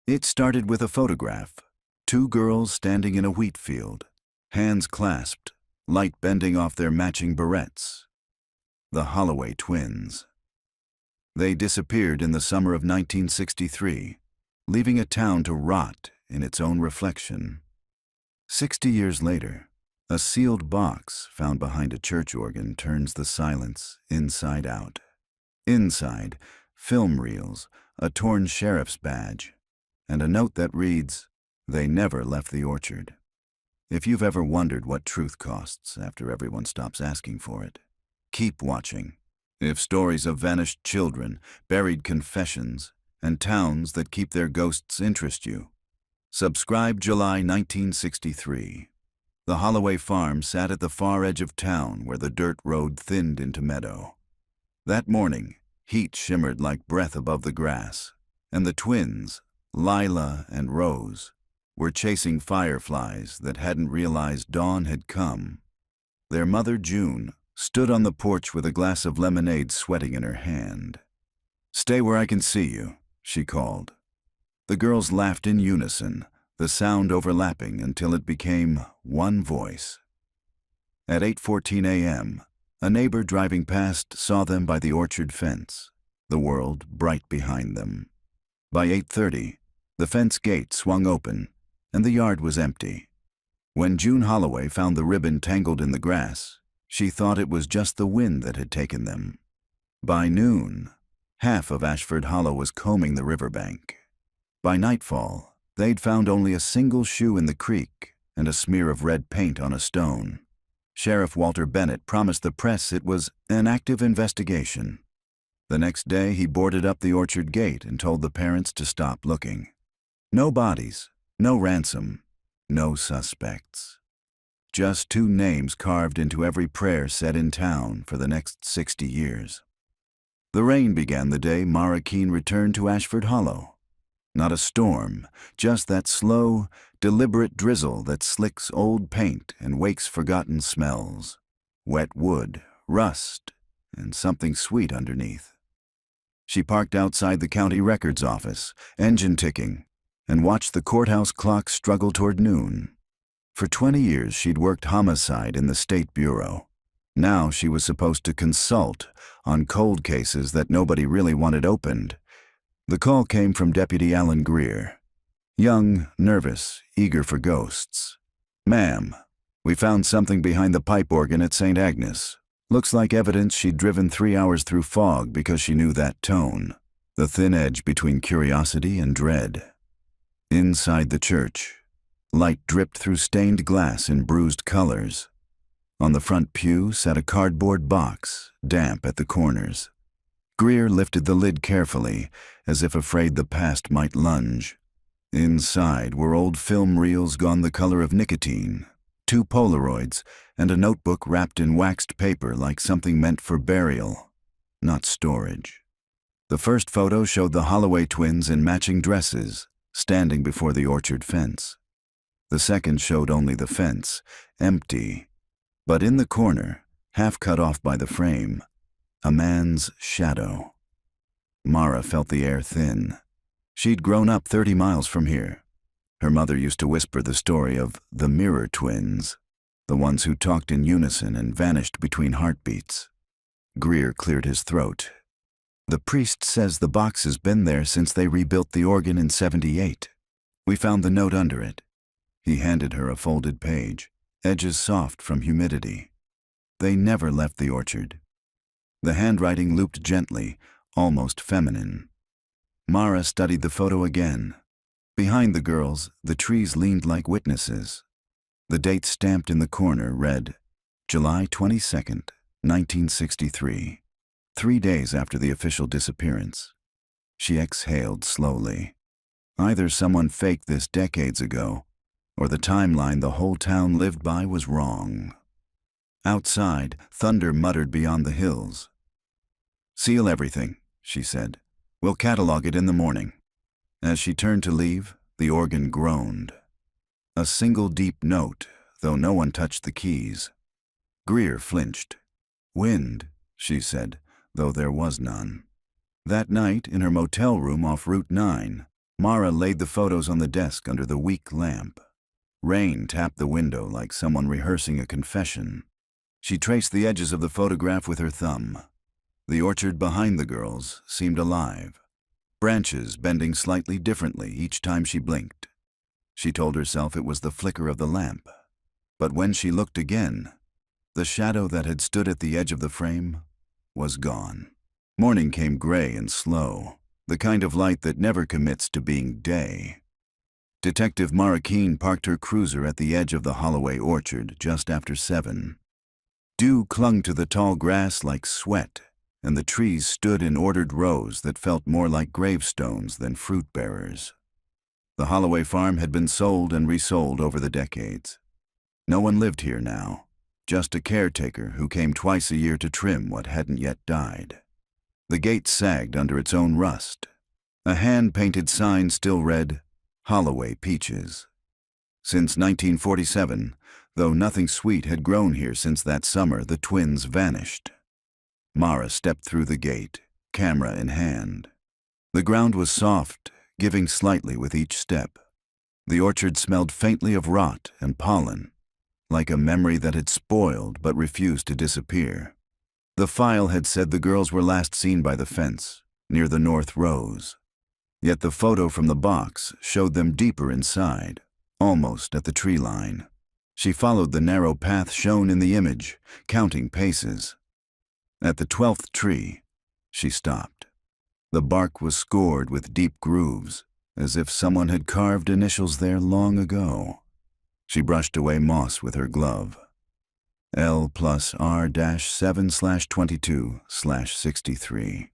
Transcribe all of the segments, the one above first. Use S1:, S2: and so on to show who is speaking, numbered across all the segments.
S1: It started with a photograph. Two girls standing in a wheat field, hands clasped, light bending off their matching barrettes. The Holloway twins. They disappeared in the summer of 1963, leaving a town to rot in its own reflection. 60 years later, a sealed box found behind a church organ turns the silence inside out. Inside, film reels, a torn sheriff's badge, and a note that reads, "They never left the orchard." If you've ever wondered what truth costs after everyone stops asking for it, keep watching. If stories of vanished children, buried confessions, and towns that keep their ghosts interest you, subscribe. July 1963. The Holloway farm sat at the far edge of town where the dirt road thinned into meadow. That morning, heat shimmered like breath above the grass, and the twins, Lila and Rose, were chasing fireflies that hadn't realized dawn had come. Their mother, June, stood on the porch with a glass of lemonade sweating in her hand. "Stay where I can see you," she called. The girls laughed in unison, the sound overlapping until it became one voice. At 8:14 a.m., a neighbor driving past saw them by the orchard fence, the world bright behind them. By 8:30, the fence gate swung open, and the yard was empty. When June Holloway found the ribbon tangled in the grass, she thought it was just the wind that had taken them. By noon, half of Ashford Hollow was combing the riverbank. By nightfall, they'd found only a single shoe in the creek and a smear of red paint on a stone. Sheriff Walter Bennett promised the press it was an active investigation. The next day, he boarded up the orchard gate and told the parents to stop looking. No bodies, no ransom, no suspects. Just two names carved into every prayer said in town for the next 60 years. The rain began the day Mara Keene returned to Ashford Hollow. Not a storm, just that slow, deliberate drizzle that slicks old paint and wakes forgotten smells. Wet wood, rust, and something sweet underneath. She parked outside the county records office, engine ticking, and watched the courthouse clock struggle toward noon. For 20 years she'd worked homicide in the State Bureau. Now she was supposed to consult on cold cases that nobody really wanted opened. The call came from Deputy Alan Greer. Young, nervous, eager for ghosts. "Ma'am, we found something behind the pipe organ at St. Agnes. Looks like evidence she'd driven 3 hours through fog because she knew that tone. The thin edge between curiosity and dread." Inside the church, light dripped through stained glass in bruised colors. On the front pew sat a cardboard box, damp at the corners. Greer lifted the lid carefully, as if afraid the past might lunge. Inside were old film reels gone the color of nicotine, 2 Polaroids, and a notebook wrapped in waxed paper like something meant for burial, not storage. The first photo showed the Holloway twins in matching dresses, standing before the orchard fence. The second showed only the fence, empty, but in the corner, half cut off by the frame, a man's shadow. Mara felt the air thin. She'd grown up 30 miles from here. Her mother used to whisper the story of the mirror twins, the ones who talked in unison and vanished between heartbeats. Greer cleared his throat. "The priest says the box has been there since they rebuilt the organ in 78. We found the note under it." He handed her a folded page, edges soft from humidity. "They never left the orchard." The handwriting looped gently, almost feminine. Mara studied the photo again. Behind the girls, the trees leaned like witnesses. The date stamped in the corner read, July 22nd, 1963. 3 days after the official disappearance. She exhaled slowly. Either someone faked this decades ago, or the timeline the whole town lived by was wrong. Outside, thunder muttered beyond the hills. "Seal everything," she said. "We'll catalog it in the morning." As she turned to leave, the organ groaned. A single deep note, though no one touched the keys. Greer flinched. "Wind," she said, though there was none. That night, in her motel room off Route 9, Mara laid the photos on the desk under the weak lamp. Rain tapped the window like someone rehearsing a confession. She traced the edges of the photograph with her thumb. The orchard behind the girls seemed alive, branches bending slightly differently each time she blinked. She told herself it was the flicker of the lamp. But when she looked again, the shadow that had stood at the edge of the frame was gone. Morning came gray and slow, the kind of light that never commits to being day. Detective Mara Keene parked her cruiser at the edge of the Holloway orchard just after 7. Dew clung to the tall grass like sweat, and the trees stood in ordered rows that felt more like gravestones than fruit bearers. The Holloway farm had been sold and resold over the decades. No one lived here now, just a caretaker who came twice a year to trim what hadn't yet died. The gate sagged under its own rust. A hand-painted sign still read, Holloway Peaches. Since 1947, though nothing sweet had grown here since that summer, the twins vanished. Mara stepped through the gate, camera in hand. The ground was soft, giving slightly with each step. The orchard smelled faintly of rot and pollen, like a memory that had spoiled but refused to disappear. The file had said the girls were last seen by the fence, near the north rows. Yet the photo from the box showed them deeper inside, almost at the tree line. She followed the narrow path shown in the image, counting paces. At the 12th tree, she stopped. The bark was scored with deep grooves, as if someone had carved initials there long ago. She brushed away moss with her glove. L plus R-7/22/63.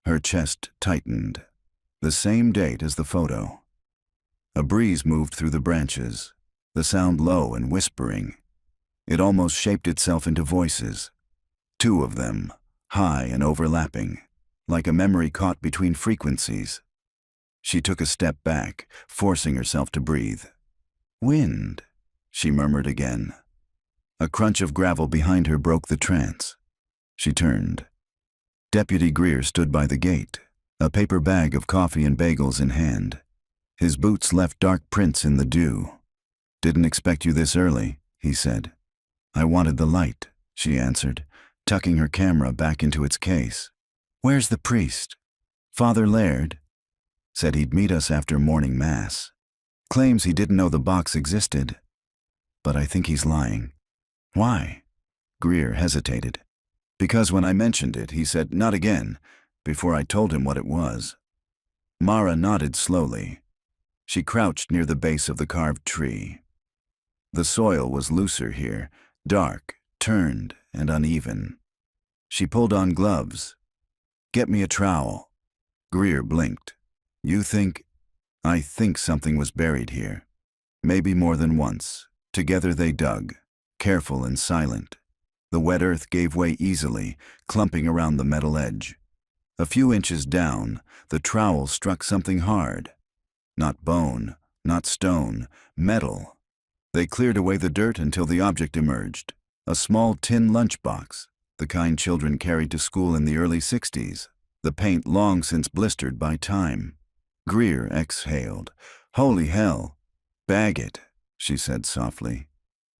S1: Her chest tightened. The same date as the photo. A breeze moved through the branches, the sound low and whispering. It almost shaped itself into voices. 2 of them, high and overlapping, like a memory caught between frequencies. She took a step back, forcing herself to breathe. Wind, she murmured again. A crunch of gravel behind her broke the trance. She turned. Deputy Greer stood by the gate, a paper bag of coffee and bagels in hand. His boots left dark prints in the dew. Didn't expect you this early, he said. I wanted the light, she answered, tucking her camera back into its case. Where's the priest? Father Laird said he'd meet us after morning mass. Claims he didn't know the box existed. But I think he's lying. Why? Greer hesitated. Because when I mentioned it, he said, not again, before I told him what it was. Mara nodded slowly. She crouched near the base of the carved tree. The soil was looser here, dark, turned, and uneven. She pulled on gloves. Get me a trowel. Greer blinked. You think? I think something was buried here. Maybe more than once. Together they dug, careful and silent. The wet earth gave way easily, clumping around the metal edge. A few inches down, the trowel struck something hard. Not bone, not stone, metal. They cleared away the dirt until the object emerged. A small tin lunchbox, the kind children carried to school in the early 60s, the paint long since blistered by time. Greer exhaled. Holy hell! Bag it, she said softly.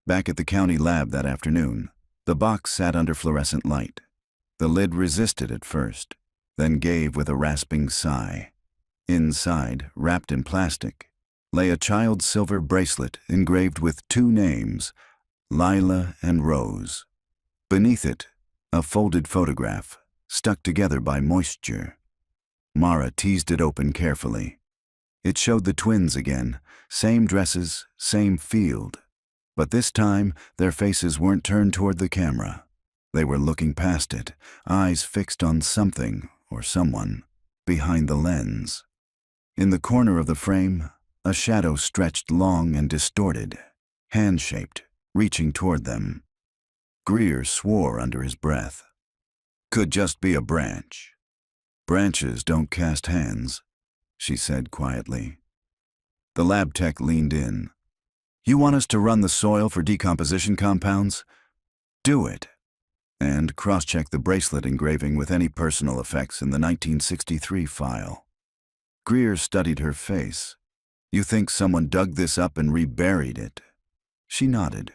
S1: Back at the county lab that afternoon, the box sat under fluorescent light. The lid resisted at first, then gave with a rasping sigh. Inside, wrapped in plastic, lay a child's silver bracelet engraved with 2 names, Lila and Rose. Beneath it, a folded photograph, stuck together by moisture. Mara teased it open carefully. It showed the twins again, same dresses, same field. But this time, their faces weren't turned toward the camera. They were looking past it, eyes fixed on something or someone behind the lens. In the corner of the frame, a shadow stretched long and distorted, hand-shaped, reaching toward them. Greer swore under his breath. Could just be a branch. Branches don't cast hands, she said quietly. The lab tech leaned in. You want us to run the soil for decomposition compounds? Do it. And cross-check the bracelet engraving with any personal effects in the 1963 file. Greer studied her face. You think someone dug this up and reburied it? She nodded.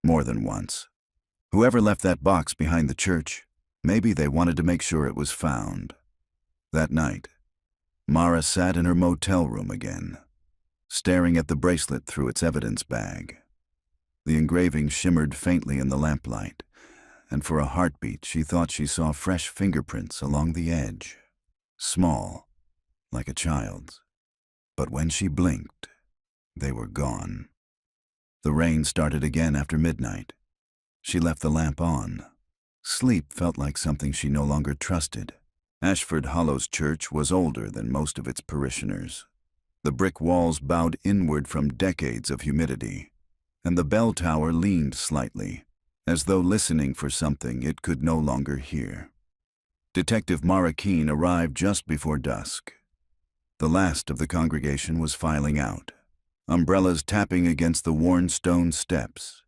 S1: More than once. Whoever left that box behind the church, maybe they wanted to make sure it was found. That night, Mara sat in her motel room again, staring at the bracelet through its evidence bag. The engraving shimmered faintly in the lamplight, and for a heartbeat she thought she saw fresh fingerprints along the edge, small, like a child's. But when she blinked, they were gone. The rain started again after midnight. She left the lamp on. Sleep felt like something she no longer trusted. Ashford Hollow's church was older than most of its parishioners. The brick walls bowed inward from decades of humidity, and the bell tower leaned slightly, as though listening for something it could no longer hear. Detective Mara Keene arrived just before dusk. The last of the congregation was filing out, umbrellas tapping against the worn stone steps.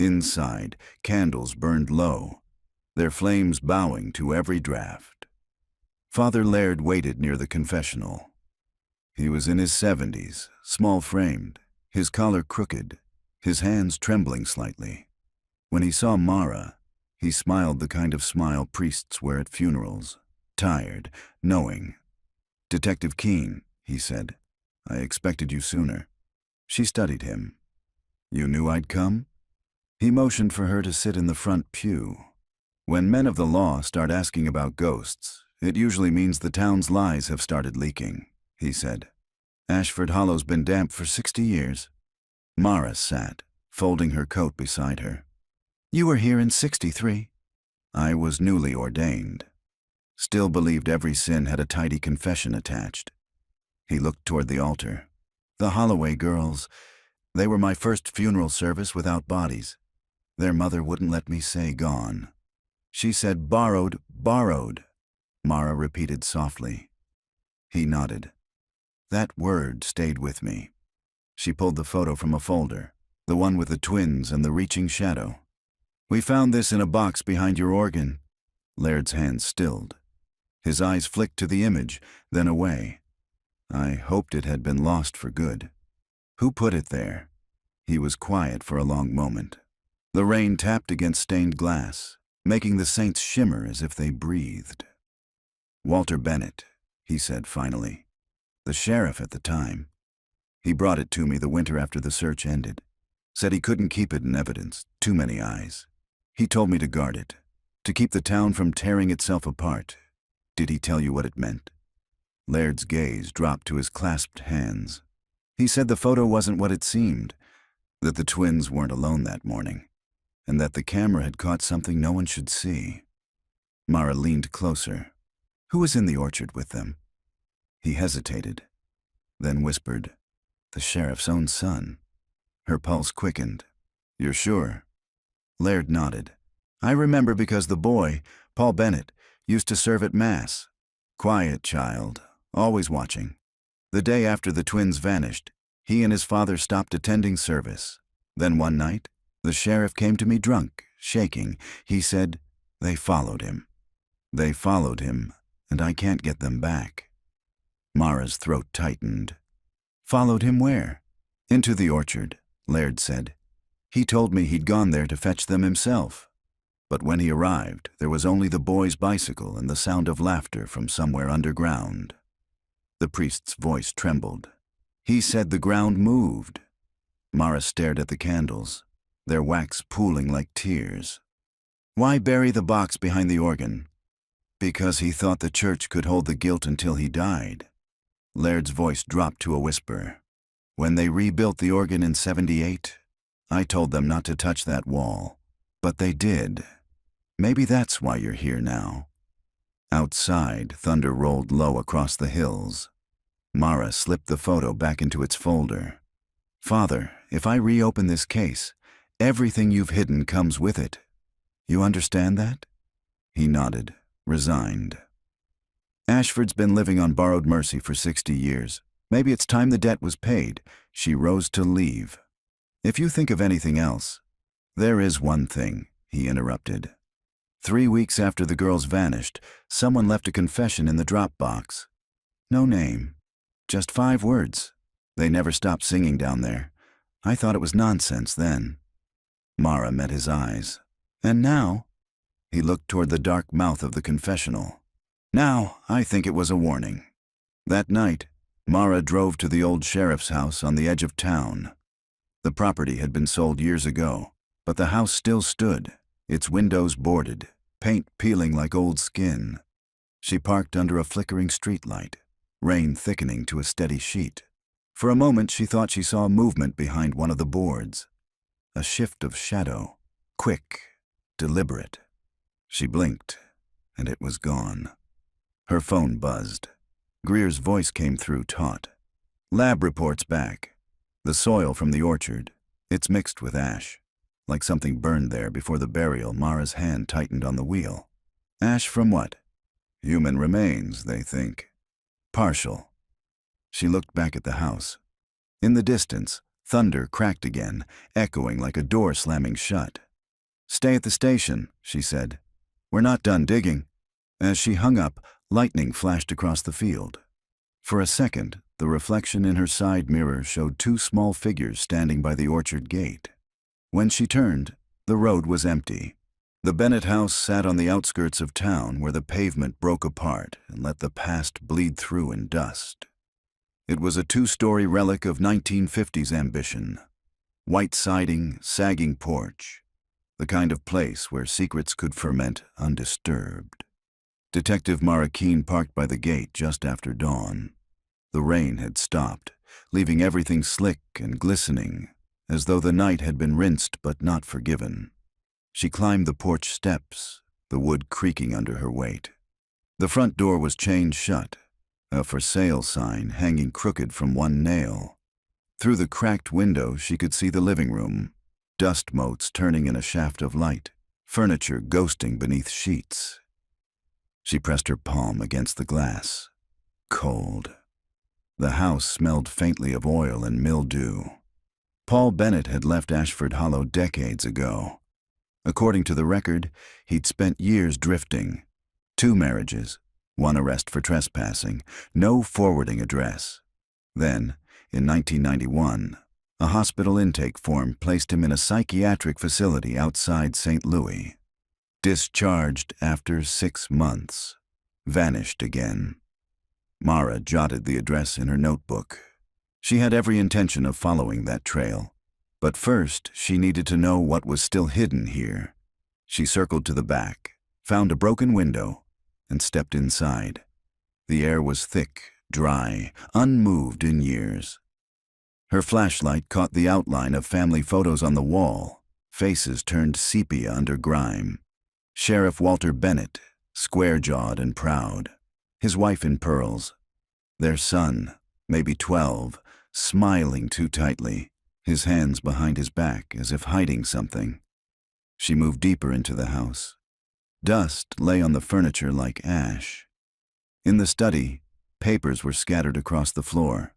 S1: Inside, candles burned low, their flames bowing to every draft. Father Laird waited near the confessional. He was in his 70s, small-framed, his collar crooked, his hands trembling slightly. When he saw Mara, he smiled the kind of smile priests wear at funerals, tired, knowing. "Detective Keene," he said, "I expected you sooner." She studied him. "You knew I'd come?" He motioned for her to sit in the front pew. When men of the law start asking about ghosts, it usually means the town's lies have started leaking, he said. Ashford Hollow's been damp for 60 years. Mara sat, folding her coat beside her. "You were here in 63. I was newly ordained. Still believed every sin had a tidy confession attached." He looked toward the altar. "The Holloway girls, they were my first funeral service without bodies. Their mother wouldn't let me say gone. She said borrowed, borrowed," Mara repeated softly. He nodded. "That word stayed with me." She pulled the photo from a folder, the one with the twins and the reaching shadow. "We found this in a box behind your organ." Laird's hands stilled. His eyes flicked to the image, then away. "I hoped it had been lost for good." "Who put it there?" He was quiet for a long moment. The rain tapped against stained glass, making the saints shimmer as if they breathed. "Walter Bennett," he said finally. "The sheriff at the time. He brought it to me the winter after the search ended. Said he couldn't keep it in evidence, too many eyes. He told me to guard it, to keep the town from tearing itself apart. Did he tell you what it meant?" Laird's gaze dropped to his clasped hands. "He said the photo wasn't what it seemed, that the twins weren't alone that morning, and that the camera had caught something no one should see." Mara leaned closer. "Who was in the orchard with them?" He hesitated, then whispered, "The sheriff's own son." Her pulse quickened. "You're sure?" Laird nodded. "I remember because the boy, Paul Bennett, used to serve at Mass. Quiet child, always watching. The day after the twins vanished, he and his father stopped attending service. Then one night, the sheriff came to me drunk, shaking. He said, 'They followed him. They followed him, and I can't get them back.'" Mara's throat tightened. "Followed him where?" "Into the orchard," Laird said. "He told me he'd gone there to fetch them himself. But when he arrived, there was only the boy's bicycle and the sound of laughter from somewhere underground." The priest's voice trembled. "He said the ground moved." Mara stared at the candles, their wax pooling like tears. "Why bury the box behind the organ?" "Because he thought the church could hold the guilt until he died." Laird's voice dropped to a whisper. "When they rebuilt the organ in 78, I told them not to touch that wall. But they did. Maybe that's why you're here now." Outside, thunder rolled low across the hills. Mara slipped the photo back into its folder. "Father, if I reopen this case, everything you've hidden comes with it. You understand that?" He nodded, resigned. "Ashford's been living on borrowed mercy for 60 years. Maybe it's time the debt was paid." She rose to leave. "If you think of anything else—" "There is one thing," he interrupted. 3 weeks after the girls vanished, someone left a confession in the drop box. No name. Just 5 words. They never stopped singing down there. I thought it was nonsense then. Mara met his eyes. And now? He looked toward the dark mouth of the confessional. Now, I think it was a warning. That night, Mara drove to the old sheriff's house on the edge of town. The property had been sold years ago, but the house still stood, its windows boarded, paint peeling like old skin. She parked under a flickering streetlight, rain thickening to a steady sheet. For a moment she thought she saw movement behind one of the boards. A shift of shadow, quick, deliberate. She blinked, and it was gone. Her phone buzzed. Greer's voice came through taut. Lab reports back. The soil from the orchard, it's mixed with ash. Like something burned there before the burial, Mara's hand tightened on the wheel. Ash from what? Human remains, they think. Partial. She looked back at the house. In the distance, thunder cracked again, echoing like a door slamming shut. Stay at the station, she said. We're not done digging. As she hung up, lightning flashed across the field. For a second, the reflection in her side mirror showed 2 small figures standing by the orchard gate. When she turned, the road was empty. The Bennett house sat on the outskirts of town where the pavement broke apart and let the past bleed through in dust. It was a 2-story relic of 1950s ambition. White siding, sagging porch. The kind of place where secrets could ferment undisturbed. Detective Mara Keene parked by the gate just after dawn. The rain had stopped, leaving everything slick and glistening, as though the night had been rinsed but not forgiven. She climbed the porch steps, the wood creaking under her weight. The front door was chained shut, a for sale sign hanging crooked from one nail. Through the cracked window she could see the living room, dust motes turning in a shaft of light, furniture ghosting beneath sheets. She pressed her palm against the glass. Cold. The house smelled faintly of oil and mildew. Paul Bennett had left Ashford Hollow decades ago. According to the record, he'd spent years drifting. 2 marriages, 1 arrest for trespassing, no forwarding address. Then, in 1991, a hospital intake form placed him in a psychiatric facility outside St. Louis. Discharged after 6 months. Vanished again. Mara jotted the address in her notebook. She had every intention of following that trail. But first, she needed to know what was still hidden here. She circled to the back, found a broken window, and stepped inside. The air was thick, dry, unmoved in years. Her flashlight caught the outline of family photos on the wall, faces turned sepia under grime. Sheriff Walter Bennett, square-jawed and proud. His wife in pearls. Their son, maybe 12, smiling too tightly, his hands behind his back as if hiding something. She moved deeper into the house. Dust lay on the furniture like ash. In the study, papers were scattered across the floor.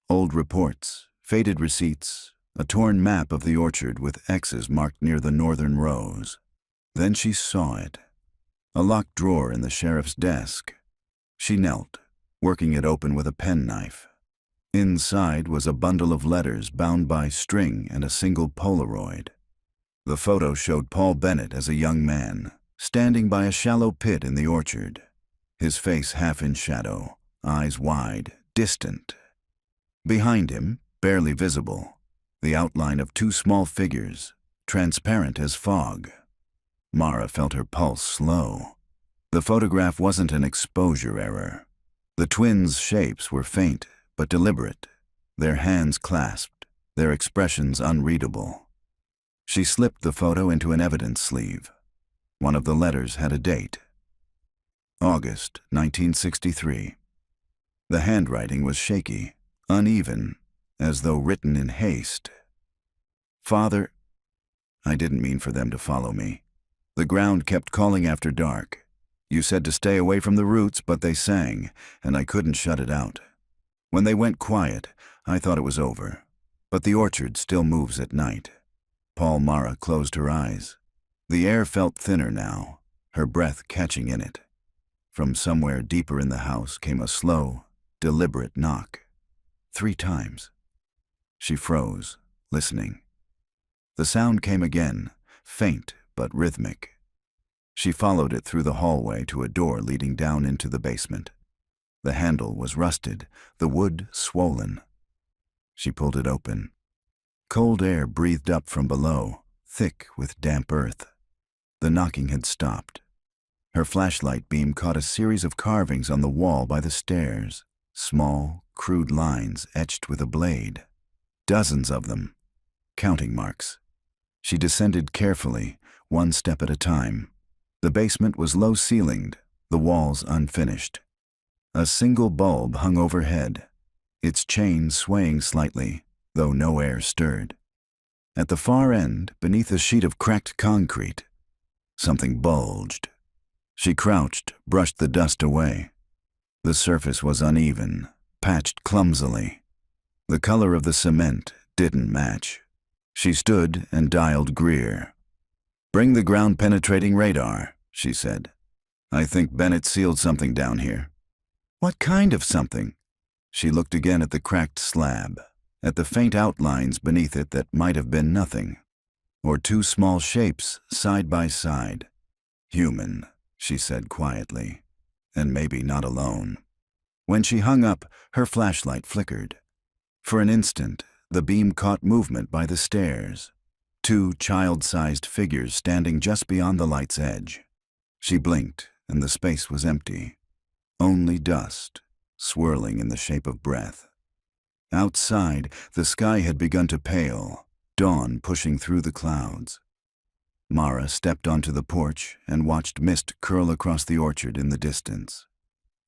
S1: Old reports, faded receipts, a torn map of the orchard with X's marked near the northern rows. Then she saw it. A locked drawer in the sheriff's desk. She knelt, working it open with a penknife. Inside was a bundle of letters bound by string and a single Polaroid. The photo showed Paul Bennett as a young man, standing by a shallow pit in the orchard, his face half in shadow, eyes wide, distant. Behind him, barely visible, the outline of 2 small figures, transparent as fog. Mara felt her pulse slow. The photograph wasn't an exposure error. The twins' shapes were faint but deliberate, their hands clasped, their expressions unreadable. She slipped the photo into an evidence sleeve. One of the letters had a date. August 1963. The handwriting was shaky, uneven, as though written in haste. Father, I didn't mean for them to follow me. The ground kept calling after dark. You said to stay away from the roots, but they sang, and I couldn't shut it out. When they went quiet, I thought it was over. But the orchard still moves at night. Mara closed her eyes. The air felt thinner now, her breath catching in it. From somewhere deeper in the house came a slow, deliberate knock. 3 times. She froze, listening. The sound came again, faint but rhythmic. She followed it through the hallway to a door leading down into the basement. The handle was rusted, the wood swollen. She pulled it open. Cold air breathed up from below, thick with damp earth. The knocking had stopped. Her flashlight beam caught a series of carvings on the wall by the stairs, small, crude lines etched with a blade. Dozens of them. Counting marks. She descended carefully, one step at a time. The basement was low-ceilinged, the walls unfinished. A single bulb hung overhead, its chain swaying slightly, though no air stirred. At the far end, beneath a sheet of cracked concrete, something bulged. She crouched, brushed the dust away. The surface was uneven, patched clumsily. The color of the cement didn't match. She stood and dialed Greer. "Bring the ground-penetrating radar," she said. "I think Bennett sealed something down here." "What kind of something?" She looked again at the cracked slab, at the faint outlines beneath it that might have been nothing, or 2 small shapes side by side. "Human," she said quietly, "and maybe not alone." When she hung up, her flashlight flickered. For an instant, the beam caught movement by the stairs. 2 child-sized figures standing just beyond the light's edge. She blinked, and the space was empty. Only dust, swirling in the shape of breath. Outside, the sky had begun to pale, dawn pushing through the clouds. Mara stepped onto the porch and watched mist curl across the orchard in the distance.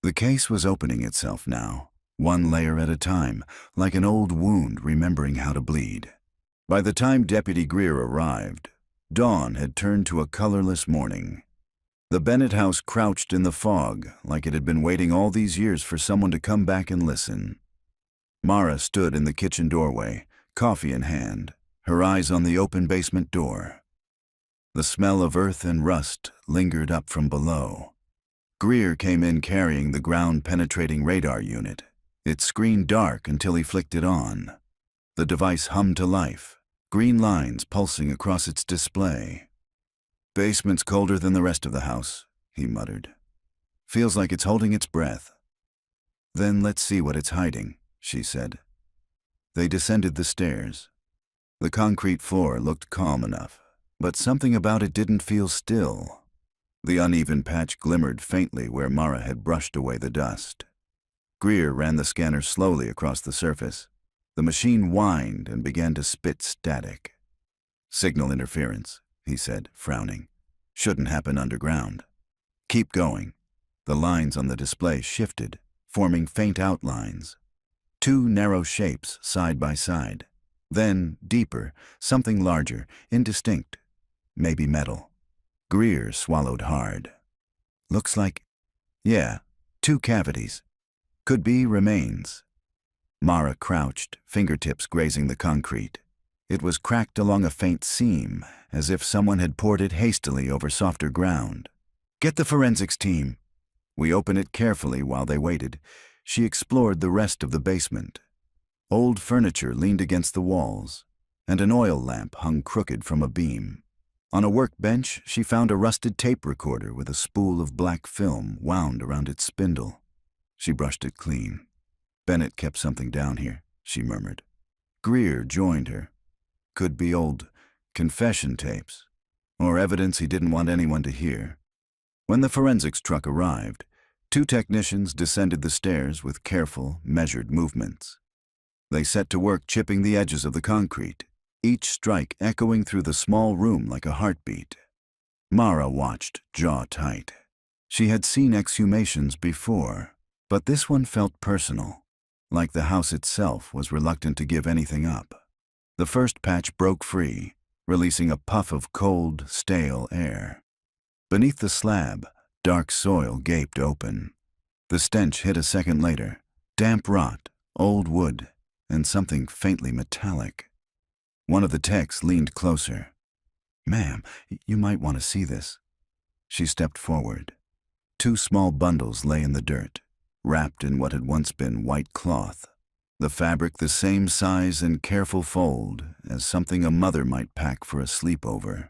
S1: The case was opening itself now, one layer at a time, like an old wound remembering how to bleed. By the time Deputy Greer arrived, dawn had turned to a colorless morning. The Bennett house crouched in the fog like it had been waiting all these years for someone to come back and listen. Mara stood in the kitchen doorway, coffee in hand, her eyes on the open basement door. The smell of earth and rust lingered up from below. Greer came in carrying the ground-penetrating radar unit. It screened dark until he flicked it on. The device hummed to life, green lines pulsing across its display. "Basement's colder than the rest of the house," he muttered. "Feels like it's holding its breath." "Then let's see what it's hiding," she said. They descended the stairs. The concrete floor looked calm enough, but something about it didn't feel still. The uneven patch glimmered faintly where Mara had brushed away the dust. Greer ran the scanner slowly across the surface. The machine whined and began to spit static. "Signal interference," he said, frowning. "Shouldn't happen underground." "Keep going." The lines on the display shifted, forming faint outlines. 2 narrow shapes side by side. Then, deeper, something larger, indistinct. Maybe metal. Greer swallowed hard. "Looks like..." "Yeah, 2 cavities. Could be remains." Mara crouched, fingertips grazing the concrete. It was cracked along a faint seam, as if someone had poured it hastily over softer ground. "Get the forensics team." We opened it carefully while they waited. She explored the rest of the basement. Old furniture leaned against the walls, and an oil lamp hung crooked from a beam. On a workbench, she found a rusted tape recorder with a spool of black film wound around its spindle. She brushed it clean. "Bennett kept something down here," she murmured. Greer joined her. Could be old confession tapes, or evidence he didn't want anyone to hear. When the forensics truck arrived, 2 technicians descended the stairs with careful, measured movements. They set to work chipping the edges of the concrete, each strike echoing through the small room like a heartbeat. Mara watched, jaw tight. She had seen exhumations before, but this one felt personal, like the house itself was reluctant to give anything up. The first patch broke free, releasing a puff of cold, stale air. Beneath the slab, dark soil gaped open. The stench hit a second later. Damp rot, old wood, and something faintly metallic. One of the techs leaned closer. "Ma'am, you might want to see this." She stepped forward. 2 small bundles lay in the dirt. wrapped in what had once been white cloth, the fabric the same size and careful fold as something a mother might pack for a sleepover.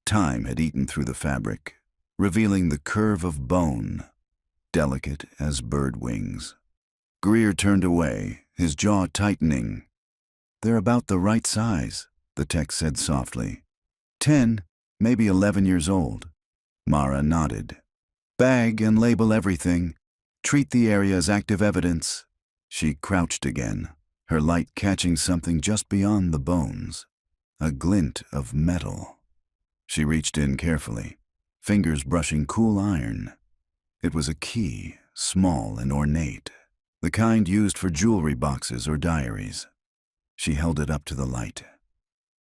S1: Time had eaten through the fabric, revealing the curve of bone, delicate as bird wings. Greer turned away, his jaw tightening. "They're about the right size," the text said softly. 10, maybe 11 years old. Mara nodded. "Bag and label everything. Treat the area as active evidence." She crouched again, her light catching something just beyond the bones, a glint of metal. She reached in carefully, fingers brushing cool iron. It was a key, small and ornate, the kind used for jewelry boxes or diaries. She held it up to the light.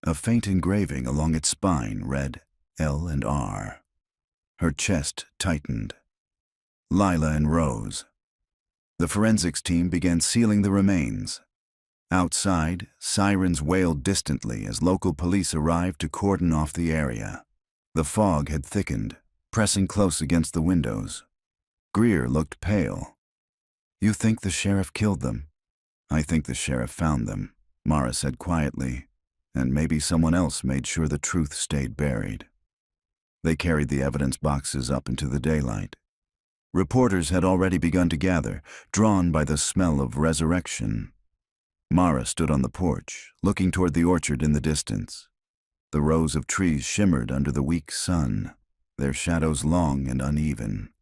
S1: A faint engraving along its spine read L and R. Her chest tightened. Lila and Rose. The forensics team began sealing the remains. Outside, sirens wailed distantly as local police arrived to cordon off the area. The fog had thickened, pressing close against the windows. Greer looked pale. "You think the sheriff killed them?" "I think the sheriff found them," Mara said quietly, "and maybe someone else made sure the truth stayed buried." They carried the evidence boxes up into the daylight. Reporters had already begun to gather, drawn by the smell of resurrection. Mara stood on the porch, looking toward the orchard in the distance. The rows of trees shimmered under the weak sun, their shadows long and uneven.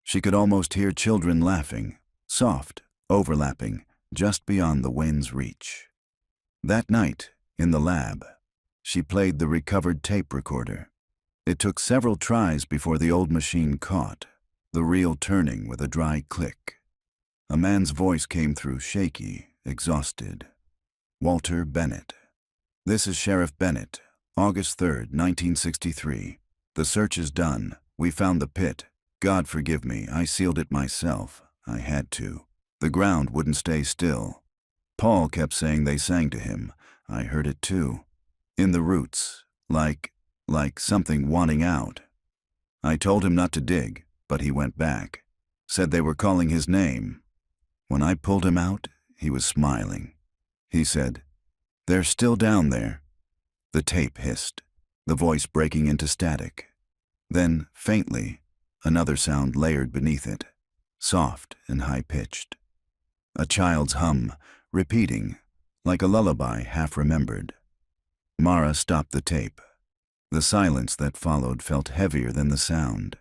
S1: She could almost hear children laughing, soft, overlapping, just beyond the wind's reach. That night, in the lab, she played the recovered tape recorder. It took several tries before the old machine caught, the reel turning with a dry click. A man's voice came through, shaky, exhausted. "Walter Bennett. This is Sheriff Bennett, August 3rd, 1963. The search is done. We found the pit. God forgive me, I sealed it myself. I had to. The ground wouldn't stay still. Paul kept saying they sang to him. I heard it too. In the roots, like something wanting out. I told him not to dig, but he went back. Said they were calling his name. When I pulled him out, he was smiling. He said, 'They're still down there.'" The tape hissed, the voice breaking into static. Then, faintly, another sound layered beneath it, soft and high-pitched. A child's hum, repeating, like a lullaby half-remembered. Mara stopped the tape. The silence that followed felt heavier than the sound.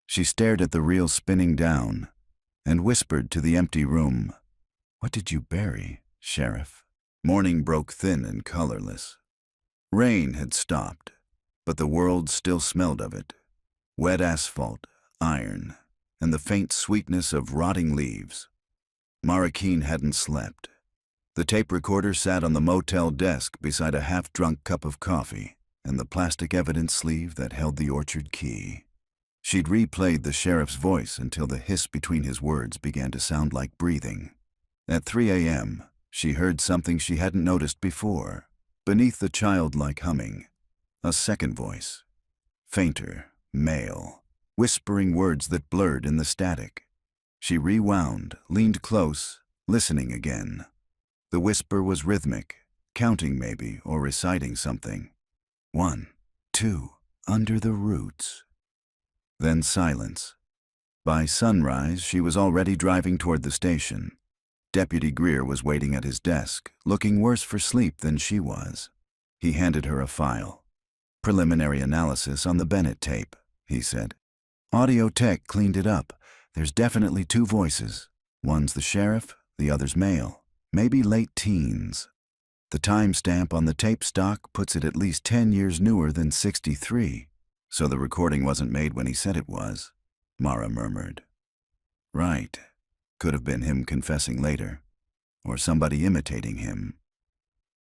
S1: She stared at the reel spinning down and whispered to the empty room, "What did you bury, Sheriff?" Morning broke thin and colorless. Rain had stopped, but the world still smelled of it. Wet asphalt, iron, and the faint sweetness of rotting leaves. Mara Keene hadn't slept. The tape recorder sat on the motel desk beside a half-drunk cup of coffee and the plastic evidence sleeve that held the orchard key. She'd replayed the sheriff's voice until the hiss between his words began to sound like breathing. At 3 a.m., she heard something she hadn't noticed before, beneath the childlike humming. A second voice, fainter, male, whispering words that blurred in the static. She rewound, leaned close, listening again. The whisper was rhythmic, counting maybe, or reciting something. 1, 2, under the roots. Then silence. By sunrise, she was already driving toward the station. Deputy Greer was waiting at his desk, looking worse for sleep than she was. He handed her a file. "Preliminary analysis on the Bennett tape," he said. "Audio tech cleaned it up. There's definitely 2 voices. One's the sheriff, the other's male. Maybe late teens. The timestamp on the tape stock puts it at least 10 years newer than 63. So the recording wasn't made when he said it was," Mara murmured. "Right. Could have been him confessing later. Or somebody imitating him."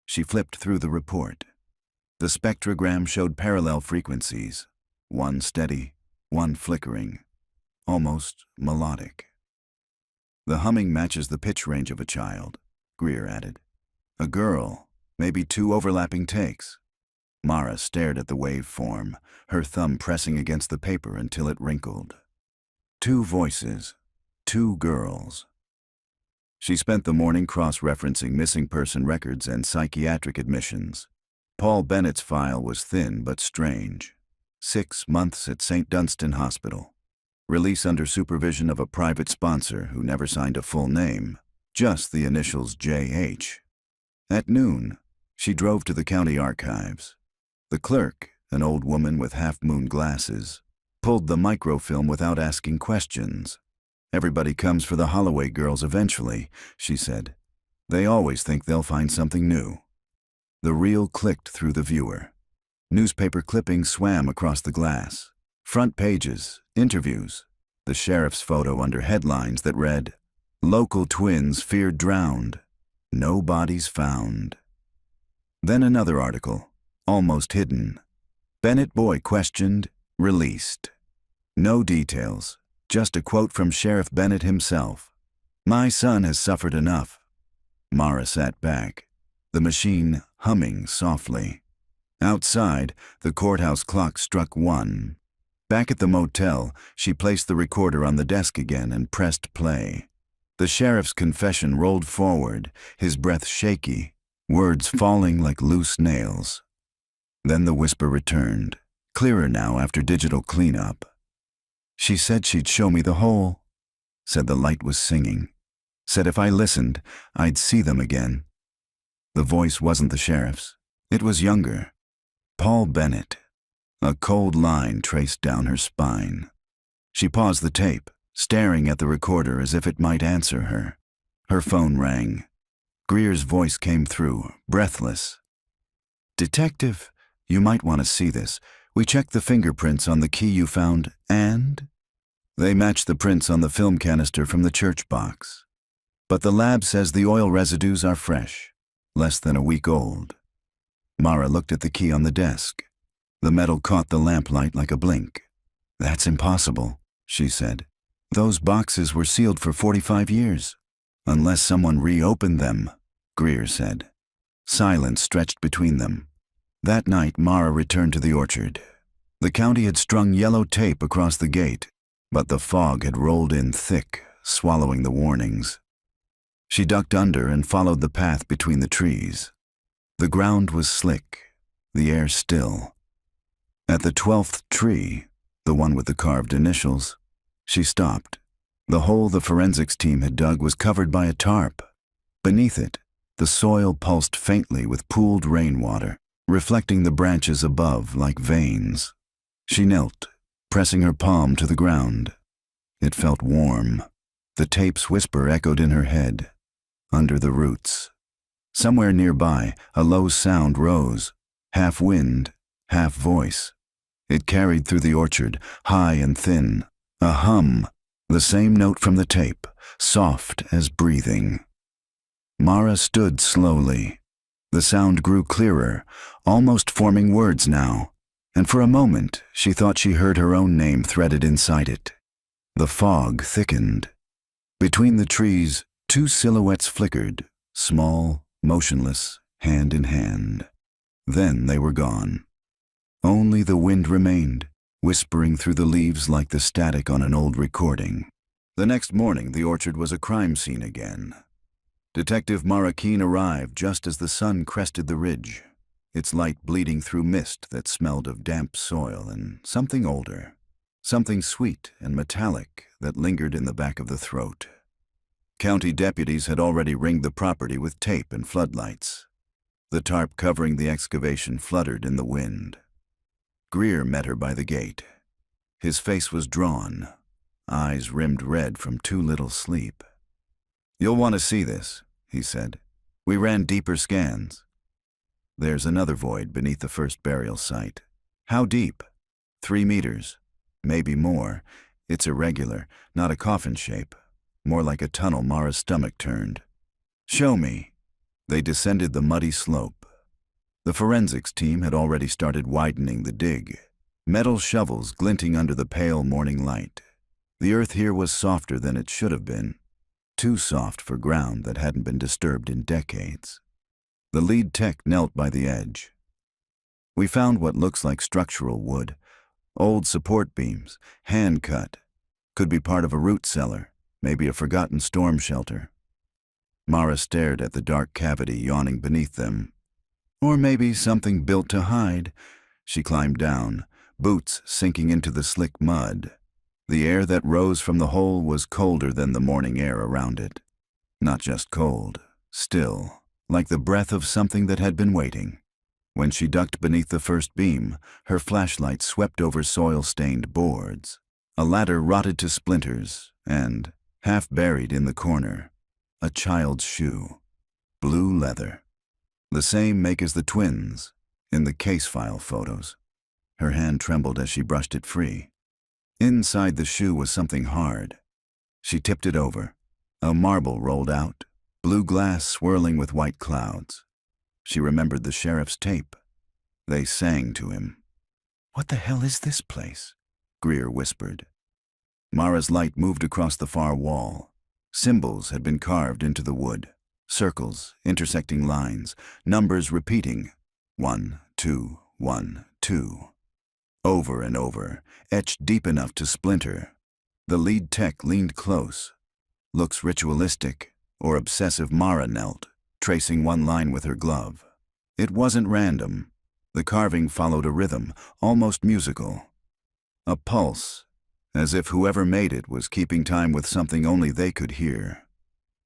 S1: She flipped through the report. The spectrogram showed parallel frequencies. One steady, one flickering. Almost melodic. "The humming matches the pitch range of a child," Greer added. "A girl, maybe 2 overlapping takes." Mara stared at the waveform, her thumb pressing against the paper until it wrinkled. 2 voices, 2 girls. She spent the morning cross-referencing missing person records and psychiatric admissions. Paul Bennett's file was thin but strange. 6 months at St. Dunstan Hospital. Release under supervision of a private sponsor who never signed a full name, just the initials J.H. At noon, she drove to the county archives. The clerk, an old woman with half-moon glasses, pulled the microfilm without asking questions. "Everybody comes for the Holloway girls eventually," she said. "They always think they'll find something new." The reel clicked through the viewer. Newspaper clippings swam across the glass. Front pages, interviews, the sheriff's photo under headlines that read, "Local twins feared drowned. No bodies found." Then another article, almost hidden. Bennett boy questioned, released. No details, just a quote from Sheriff Bennett himself. "My son has suffered enough." Mara sat back, the machine humming softly. Outside, the courthouse clock struck 1. Back at the motel, she placed the recorder on the desk again and pressed play. The sheriff's confession rolled forward, his breath shaky, words falling like loose nails. Then the whisper returned, clearer now after digital cleanup. "She said she'd show me the whole. Said the light was singing. Said if I listened, I'd see them again." The voice wasn't the sheriff's. It was younger. Paul Bennett. A cold line traced down her spine. She paused the tape, staring at the recorder as if it might answer her. Her phone rang. Greer's voice came through, breathless. "Detective, you might want to see this. We checked the fingerprints on the key you found, and?" "They match the prints on the film canister from the church box. But the lab says the oil residues are fresh, less than a week old." Mara looked at the key on the desk. The metal caught the lamplight like a blink. "That's impossible," she said. "Those boxes were sealed for 45 years. Unless someone reopened them," Greer said. Silence stretched between them. That night, Mara returned to the orchard. The county had strung yellow tape across the gate, but the fog had rolled in thick, swallowing the warnings. She ducked under and followed the path between the trees. The ground was slick, the air still. At the 12th tree, the one with the carved initials, she stopped. The hole the forensics team had dug was covered by a tarp. Beneath it, the soil pulsed faintly with pooled rainwater, reflecting the branches above like veins. She knelt, pressing her palm to the ground. It felt warm. The tape's whisper echoed in her head. Under the roots. Somewhere nearby, a low sound rose, half wind, half voice. It carried through the orchard, high and thin, a hum, the same note from the tape, soft as breathing. Mara stood slowly. The sound grew clearer, almost forming words now, and for a moment she thought she heard her own name threaded inside it. The fog thickened. Between the trees, 2 silhouettes flickered, small, motionless, hand in hand. Then they were gone. Only the wind remained, whispering through the leaves like the static on an old recording. The next morning, the orchard was a crime scene again. Detective Mara Keene arrived just as the sun crested the ridge, its light bleeding through mist that smelled of damp soil and something older, something sweet and metallic that lingered in the back of the throat. County deputies had already ringed the property with tape and floodlights. The tarp covering the excavation fluttered in the wind. Greer met her by the gate. His face was drawn, eyes rimmed red from too little sleep. "You'll want to see this," he said. "We ran deeper scans. There's another void beneath the first burial site. How deep? 3 meters. Maybe more. It's irregular, not a coffin shape. More like a tunnel." Mara's stomach turned. "Show me." They descended the muddy slope. The forensics team had already started widening the dig, metal shovels glinting under the pale morning light. The earth here was softer than it should have been, too soft for ground that hadn't been disturbed in decades. The lead tech knelt by the edge. "We found what looks like structural wood, old support beams, hand-cut. Could be part of a root cellar. Maybe a forgotten storm shelter. Mara stared at the dark cavity yawning beneath them. Or maybe something built to hide. She climbed down, boots sinking into the slick mud. The air that rose from the hole was colder than the morning air around it. Not just cold, still, like the breath of something that had been waiting. When she ducked beneath the first beam, her flashlight swept over soil-stained boards. A ladder rotted to splinters, and, half buried in the corner, a child's shoe. Blue leather. The same make as the twins, in the case file photos. Her hand trembled as she brushed it free. Inside the shoe was something hard. She tipped it over. A marble rolled out, blue glass swirling with white clouds. She remembered the sheriff's tape. They sang to him. "What the hell is this place?" Greer whispered. Mara's light moved across the far wall. Symbols had been carved into the wood. Circles, intersecting lines, numbers repeating. 1, 2, 1, 2. Over and over, etched deep enough to splinter. The lead tech leaned close. Looks ritualistic, or obsessive. Mara knelt, tracing one line with her glove. It wasn't random. The carving followed a rhythm, almost musical. A pulse, as if whoever made it was keeping time with something only they could hear.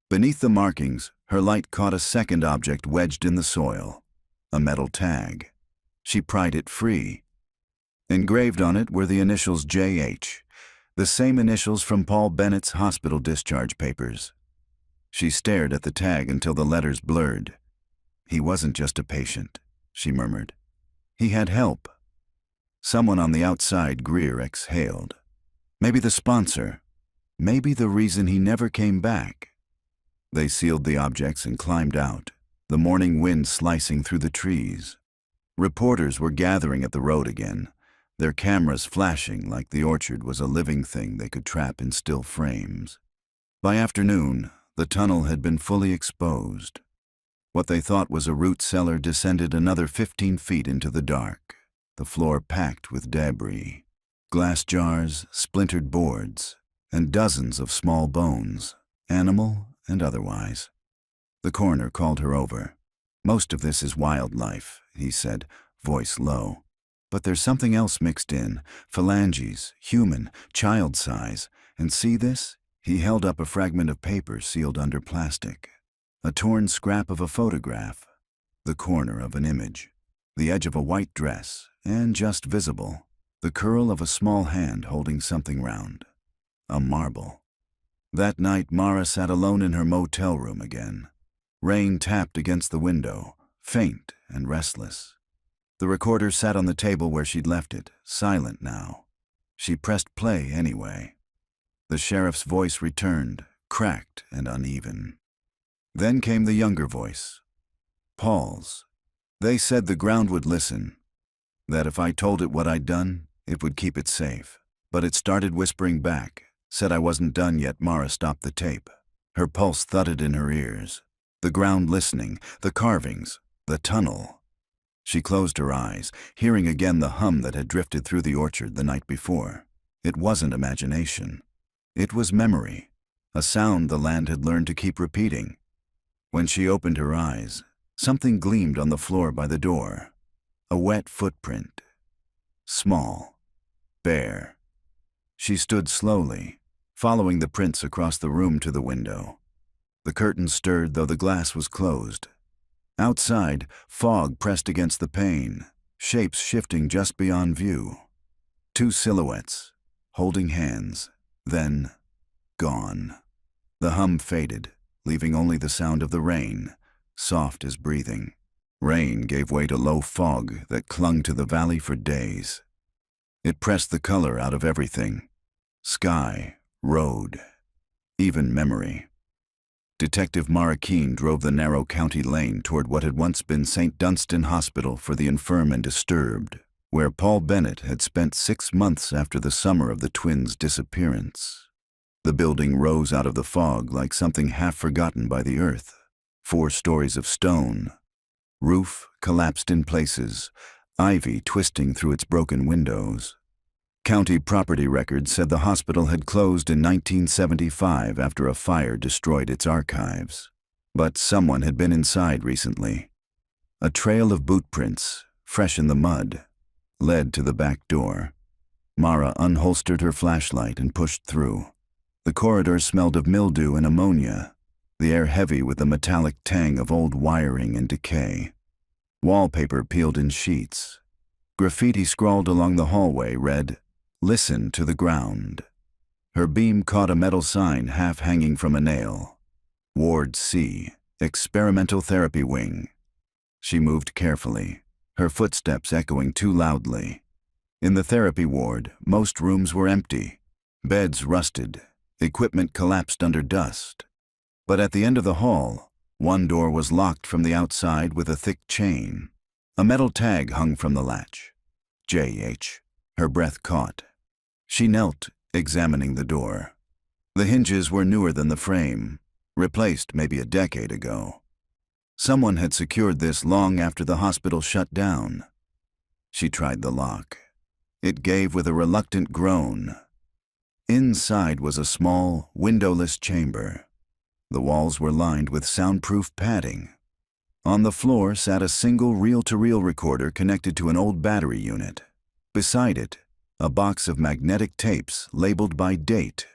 S1: Beneath the markings, her light caught a second object wedged in the soil. A metal tag. She pried it free. Engraved on it were the initials J.H., the same initials from Paul Bennett's hospital discharge papers. She stared at the tag until the letters blurred. He wasn't just a patient, she murmured. He had help. Someone on the outside. Greer exhaled. Maybe the sponsor. Maybe the reason he never came back. They sealed the objects and climbed out, the morning wind slicing through the trees. Reporters were gathering at the road again, their cameras flashing like the orchard was a living thing they could trap in still frames. By afternoon, the tunnel had been fully exposed. What they thought was a root cellar descended another 15 feet into the dark, the floor packed with debris. Glass jars, splintered boards, and dozens of small bones, animal and otherwise. The coroner called her over. "Most of this is wildlife," he said, voice low. "But there's something else mixed in, phalanges, human, child size. And see this?" He held up a fragment of paper sealed under plastic. A torn scrap of a photograph, the corner of an image, the edge of a white dress, and just visible, the curl of a small hand holding something round. A marble. That night, Mara sat alone in her motel room again. Rain tapped against the window, faint and restless. The recorder sat on the table where she'd left it, silent now. She pressed play anyway. The sheriff's voice returned, cracked and uneven. Then came the younger voice. Paul's. They said the ground would listen. That if I told it what I'd done, it would keep it safe. But it started whispering back, said I wasn't done yet. Mara stopped the tape. Her pulse thudded in her ears. The ground listening, the carvings, the tunnel. She closed her eyes, hearing again the hum that had drifted through the orchard the night before. It wasn't imagination. It was memory, a sound the land had learned to keep repeating. When she opened her eyes, something gleamed on the floor by the door. A wet footprint. Small. Bare. She stood slowly, following the prints across the room to the window. The curtains stirred though the glass was closed. Outside, fog pressed against the pane, shapes shifting just beyond view. Two silhouettes, holding hands, then gone. The hum faded, leaving only the sound of the rain, soft as breathing. Rain gave way to low fog that clung to the valley for days. It pressed the color out of everything. Sky, road, even memory. Detective Mara Keene drove the narrow county lane toward what had once been St. Dunstan Hospital for the Infirm and Disturbed, where Paul Bennett had spent 6 months after the summer of the twins' disappearance. The building rose out of the fog like something half forgotten by the earth. 4 stories of stone. Roof collapsed in places, ivy twisting through its broken windows. County property records said the hospital had closed in 1975 after a fire destroyed its archives. But someone had been inside recently. A trail of boot prints, fresh in the mud, led to the back door. Mara unholstered her flashlight and pushed through. The corridor smelled of mildew and ammonia, the air heavy with the metallic tang of old wiring and decay. Wallpaper peeled in sheets. Graffiti scrawled along the hallway read, "Listen to the ground." Her beam caught a metal sign half hanging from a nail. Ward C, Experimental Therapy Wing. She moved carefully, her footsteps echoing too loudly. In the therapy ward, most rooms were empty. Beds rusted, equipment collapsed under dust. But at the end of the hall, one door was locked from the outside with a thick chain. A metal tag hung from the latch. JH. Her breath caught. She knelt, examining the door. The hinges were newer than the frame, replaced maybe a decade ago. Someone had secured this long after the hospital shut down. She tried the lock. It gave with a reluctant groan. Inside was a small, windowless chamber. The walls were lined with soundproof padding. On the floor sat a single reel-to-reel recorder connected to an old battery unit. Beside it, a box of magnetic tapes labeled by date.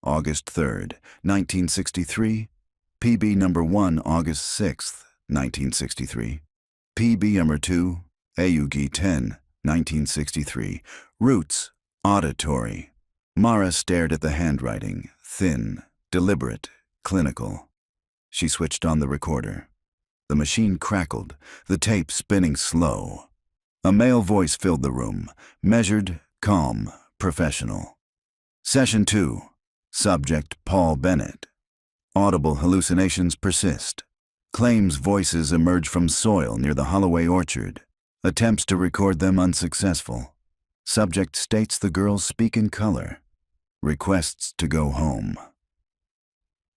S1: August 3rd, 1963, PB number 1, August 6th, 1963, PB number 2, AUG 10, 1963, Roots, Auditory. Mara stared at the handwriting, thin, deliberate, clinical. She switched on the recorder. The machine crackled, the tape spinning slow. A male voice filled the room, measured, calm, professional. Session 2. Subject Paul Bennett. Audible hallucinations persist. Claims voices emerge from soil near the Holloway orchard. Attempts to record them unsuccessful. Subject states the girls speak in color. Requests to go home.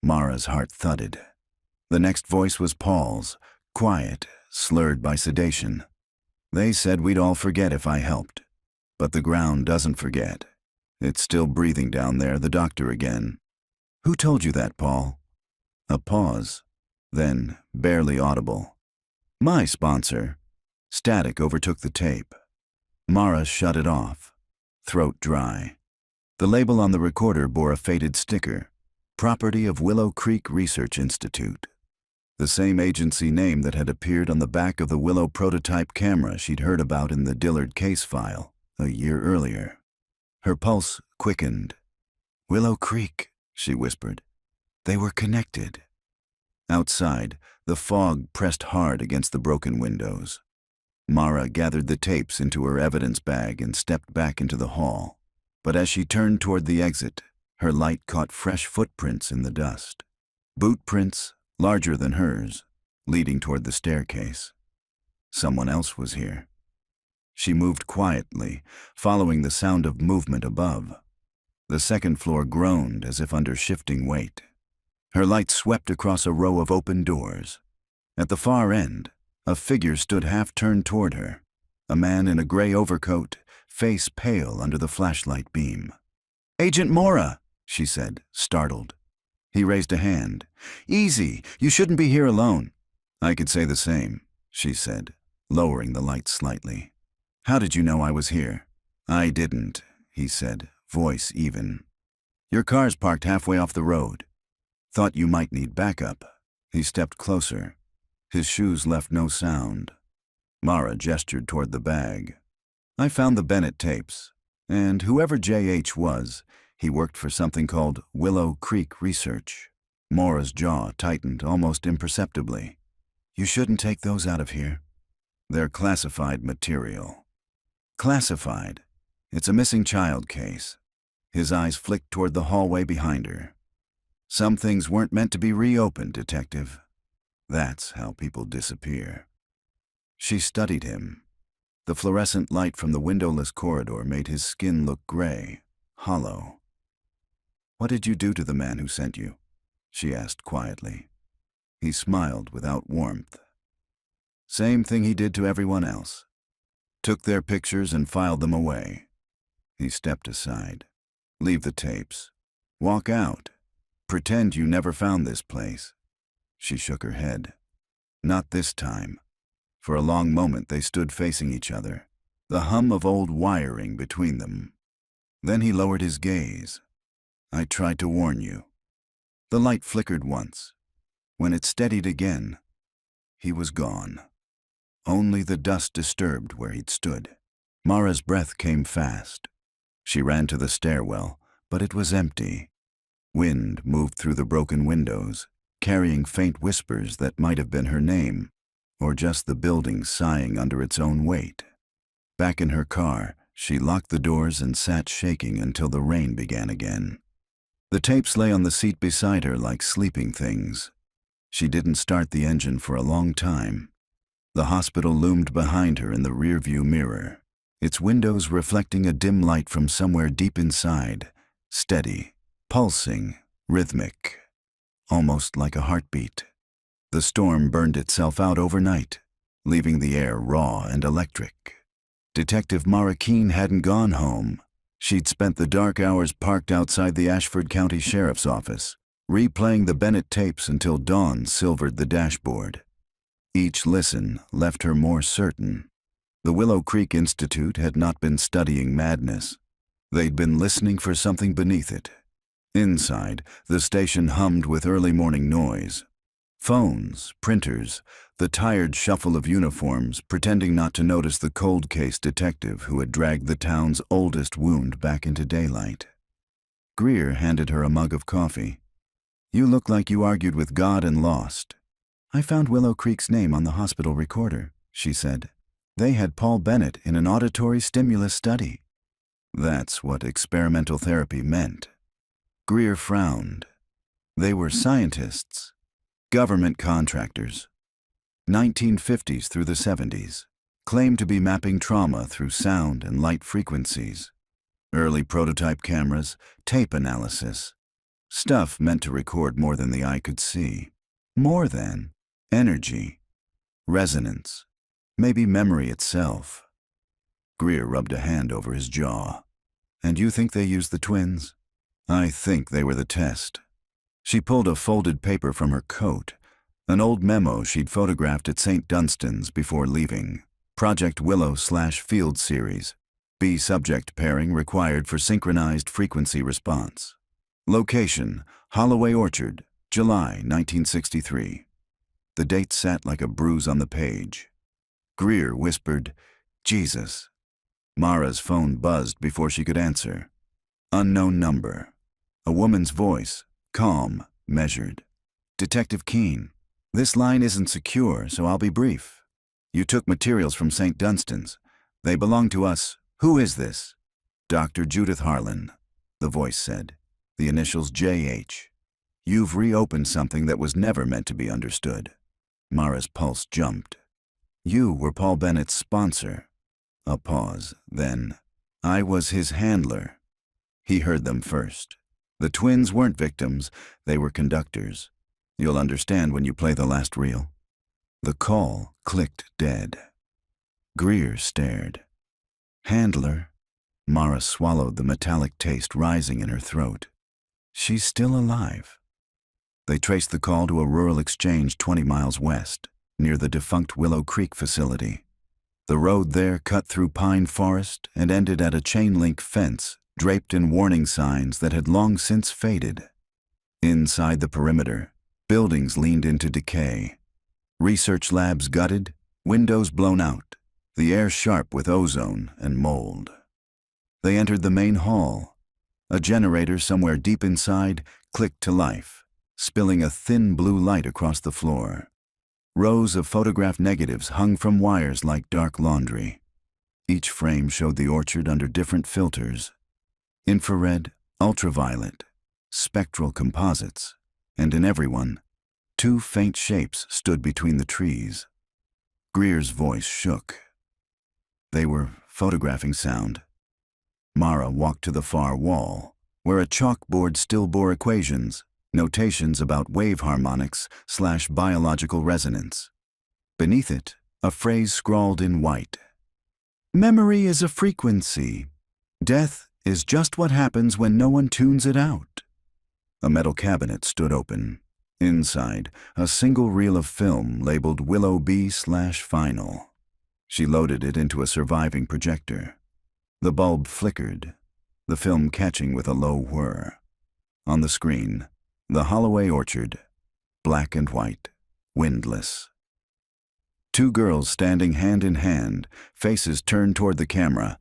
S1: Mara's heart thudded. The next voice was Paul's, quiet, slurred by sedation. They said we'd all forget if I helped. But the ground doesn't forget. It's still breathing down there, the doctor again. Who told you that, Paul? A pause. Then, barely audible. My sponsor. Static overtook the tape. Mara shut it off, throat dry. The label on the recorder bore a faded sticker, property of Willow Creek Research Institute. The same agency name that had appeared on the back of the Willow prototype camera she'd heard about in the Dillard case file a year earlier. Her pulse quickened. Willow Creek, she whispered. They were connected. Outside, the fog pressed hard against the broken windows. Mara gathered the tapes into her evidence bag and stepped back into the hall. But as she turned toward the exit, her light caught fresh footprints in the dust. Boot prints, larger than hers, leading toward the staircase. Someone else was here. She moved quietly, following the sound of movement above. The second floor groaned as if under shifting weight. Her light swept across a row of open doors. At the far end, a figure stood half-turned toward her, a man in a gray overcoat, face pale under the flashlight beam. "Agent Mora," she said, startled. He raised a hand. "Easy, you shouldn't be here alone." "I could say the same," she said, lowering the light slightly. "How did you know I was here?" "I didn't," he said, voice even. "Your car's parked halfway off the road. Thought you might need backup." He stepped closer. His shoes left no sound. Mara gestured toward the bag. "I found the Bennett tapes, and whoever JH was, he worked for something called Willow Creek Research." Mora's jaw tightened almost imperceptibly. "You shouldn't take those out of here. They're classified material." "Classified? It's a missing child case." His eyes flicked toward the hallway behind her. "Some things weren't meant to be reopened, Detective. That's how people disappear." She studied him. The fluorescent light from the windowless corridor made his skin look gray, hollow. "What did you do to the man who sent you?" she asked quietly. He smiled without warmth. "Same thing he did to everyone else. Took their pictures and filed them away. He stepped aside. Leave the tapes. Walk out. Pretend you never found this place. She shook her head. Not this time. For a long moment they stood facing each other, the hum of old wiring between them. Then he lowered his gaze. I tried to warn you. The light flickered once. When it steadied again, he was gone. Only the dust disturbed where he'd stood. Mara's breath came fast. She ran to the stairwell, but it was empty. Wind moved through the broken windows, carrying faint whispers that might have been her name, or just the building sighing under its own weight. Back in her car, she locked the doors and sat shaking until the rain began again. The tapes lay on the seat beside her like sleeping things. She didn't start the engine for a long time. The hospital loomed behind her in the rearview mirror, its windows reflecting a dim light from somewhere deep inside, steady, pulsing, rhythmic, almost like a heartbeat. The storm burned itself out overnight, leaving the air raw and electric. Detective Mara Keene hadn't gone home. She'd spent the dark hours parked outside the Ashford County Sheriff's Office, replaying the Bennett tapes until dawn silvered the dashboard. Each listen left her more certain. The Willow Creek Institute had not been studying madness. They'd been listening for something beneath it. Inside, the station hummed with early morning noise. Phones, printers, the tired shuffle of uniforms pretending not to notice the cold case detective who had dragged the town's oldest wound back into daylight. Greer handed her a mug of coffee. You look like you argued with God and lost. I found Willow Creek's name on the hospital recorder, she said. They had Paul Bennett in an auditory stimulus study. That's what experimental therapy meant. Greer frowned. They were scientists, government contractors. 1950s through the 70s, claimed to be mapping trauma through sound and light frequencies. Early prototype cameras, tape analysis. Stuff meant to record more than the eye could see. More than energy, resonance, maybe memory itself. Greer rubbed a hand over his jaw. And you think they used the twins? I think they were the test. She pulled a folded paper from her coat, an old memo she'd photographed at St. Dunstan's before leaving. Project Willow/Field Series. B subject pairing required for synchronized frequency response. Location, Holloway Orchard, July 1963. The date sat like a bruise on the page. Greer whispered, Jesus. Mara's phone buzzed before she could answer. Unknown number. A woman's voice, calm, measured. Detective Keene. This line isn't secure, so I'll be brief. You took materials from St. Dunstan's. They belong to us. Who is this? Dr. Judith Harlan, the voice said. The initials J.H. You've reopened something that was never meant to be understood. Mara's pulse jumped. You were Paul Bennett's sponsor. A pause, then. I was his handler. He heard them first. The twins weren't victims, they were conductors. You'll understand when you play the last reel. The call clicked dead. Greer stared. Handler. Mara swallowed the metallic taste rising in her throat. She's still alive. They traced the call to a rural exchange 20 miles west, near the defunct Willow Creek facility. The road there cut through pine forest and ended at a chain-link fence draped in warning signs that had long since faded. Inside the perimeter, buildings leaned into decay. Research labs gutted, windows blown out, the air sharp with ozone and mold. They entered the main hall. A generator somewhere deep inside clicked to life, spilling a thin blue light across the floor. Rows of photograph negatives hung from wires like dark laundry. Each frame showed the orchard under different filters. Infrared, ultraviolet, spectral composites, and in every one, two faint shapes stood between the trees. Greer's voice shook. They were photographing sound. Mara walked to the far wall, where a chalkboard still bore equations, notations about wave harmonics/biological resonance. Beneath it, a phrase scrawled in white. Memory is a frequency. Death is just what happens when no one tunes it out. A metal cabinet stood open. Inside, a single reel of film labeled Willow B/Final. She loaded it into a surviving projector. The bulb flickered, the film catching with a low whir. On the screen, the Holloway orchard, black and white, windless. Two girls standing hand in hand, faces turned toward the camera.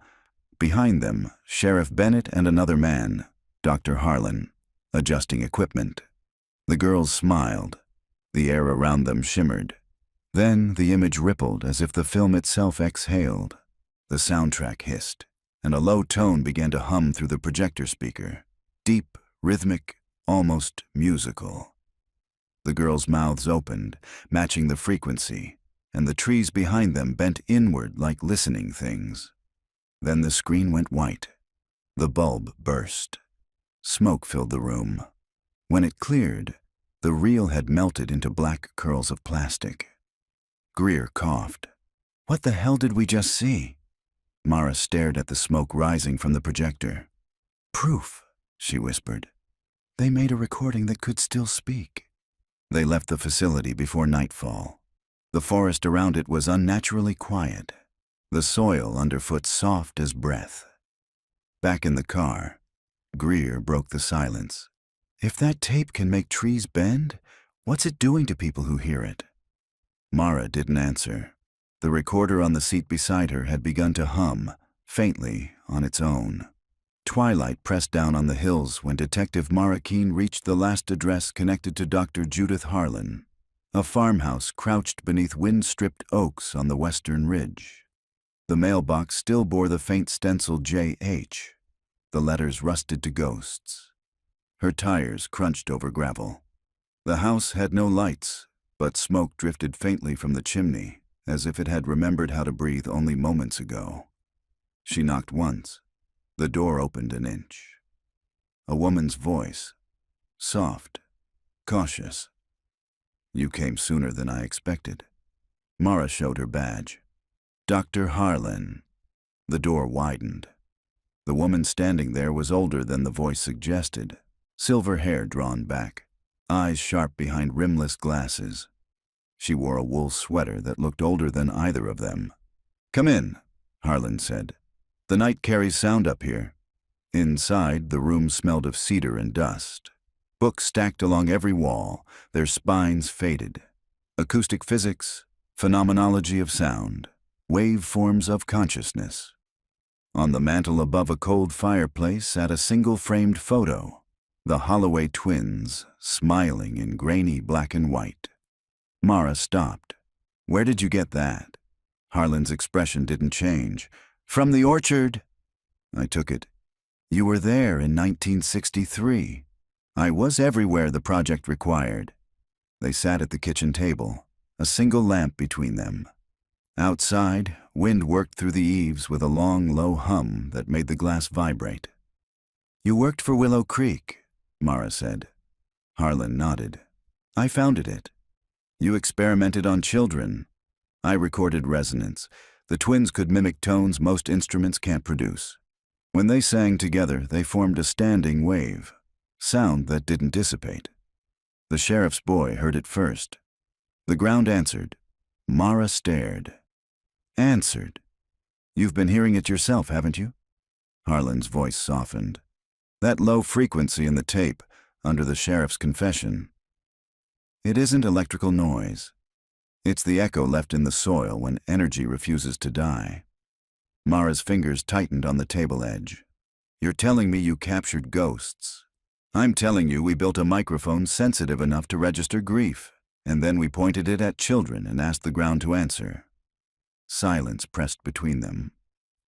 S1: Behind them, Sheriff Bennett and another man, Dr. Harlan, adjusting equipment. The girls smiled. The air around them shimmered. Then the image rippled as if the film itself exhaled. The soundtrack hissed, and a low tone began to hum through the projector speaker. Deep, rhythmic, almost musical. The girls' mouths opened, matching the frequency, and the trees behind them bent inward like listening things. Then the screen went white. The bulb burst. Smoke filled the room. When it cleared, the reel had melted into black curls of plastic. Greer coughed. "What the hell did we just see?" Mara stared at the smoke rising from the projector. "Proof," she whispered. "They made a recording that could still speak." They left the facility before nightfall. The forest around it was unnaturally quiet, the soil underfoot soft as breath. Back in the car, Greer broke the silence. "If that tape can make trees bend, what's it doing to people who hear it?" Mara didn't answer. The recorder on the seat beside her had begun to hum, faintly, on its own. Twilight pressed down on the hills when Detective Mara Keene reached the last address connected to Dr. Judith Harlan, a farmhouse crouched beneath wind-stripped oaks on the western ridge. The mailbox still bore the faint stencil J.H., the letters rusted to ghosts. Her tires crunched over gravel. The house had no lights, but smoke drifted faintly from the chimney, as if it had remembered how to breathe only moments ago. She knocked once. The door opened an inch. A woman's voice, soft, cautious. "You came sooner than I expected." Mara showed her badge. "Dr. Harlan." The door widened. The woman standing there was older than the voice suggested, silver hair drawn back, eyes sharp behind rimless glasses. She wore a wool sweater that looked older than either of them. "Come in," Harlan said. "The night carries sound up here." Inside, the room smelled of cedar and dust. Books stacked along every wall, their spines faded. Acoustic physics, phenomenology of sound, waveforms of consciousness. On the mantel above a cold fireplace sat a single-framed photo, the Holloway twins, smiling in grainy black and white. Mara stopped. "Where did you get that?" Harlan's expression didn't change. "From the orchard." "I took it." "You were there in 1963. "I was everywhere the project required." They sat at the kitchen table, a single lamp between them. Outside, wind worked through the eaves with a long, low hum that made the glass vibrate. "You worked for Willow Creek," Mara said. Harlan nodded. "I founded it. You experimented on children. I recorded resonance. The twins could mimic tones most instruments can't produce. When they sang together, they formed a standing wave, sound that didn't dissipate. The sheriff's boy heard it first. The ground answered. Mara stared. "Answered? You've been hearing it yourself, haven't you?" Harlan's voice softened. "That low frequency in the tape, under the sheriff's confession. It isn't electrical noise. It's the echo left in the soil when energy refuses to die." Mara's fingers tightened on the table edge. "You're telling me you captured ghosts. I'm telling you we built a microphone sensitive enough to register grief, and then we pointed it at children and asked the ground to answer." Silence pressed between them.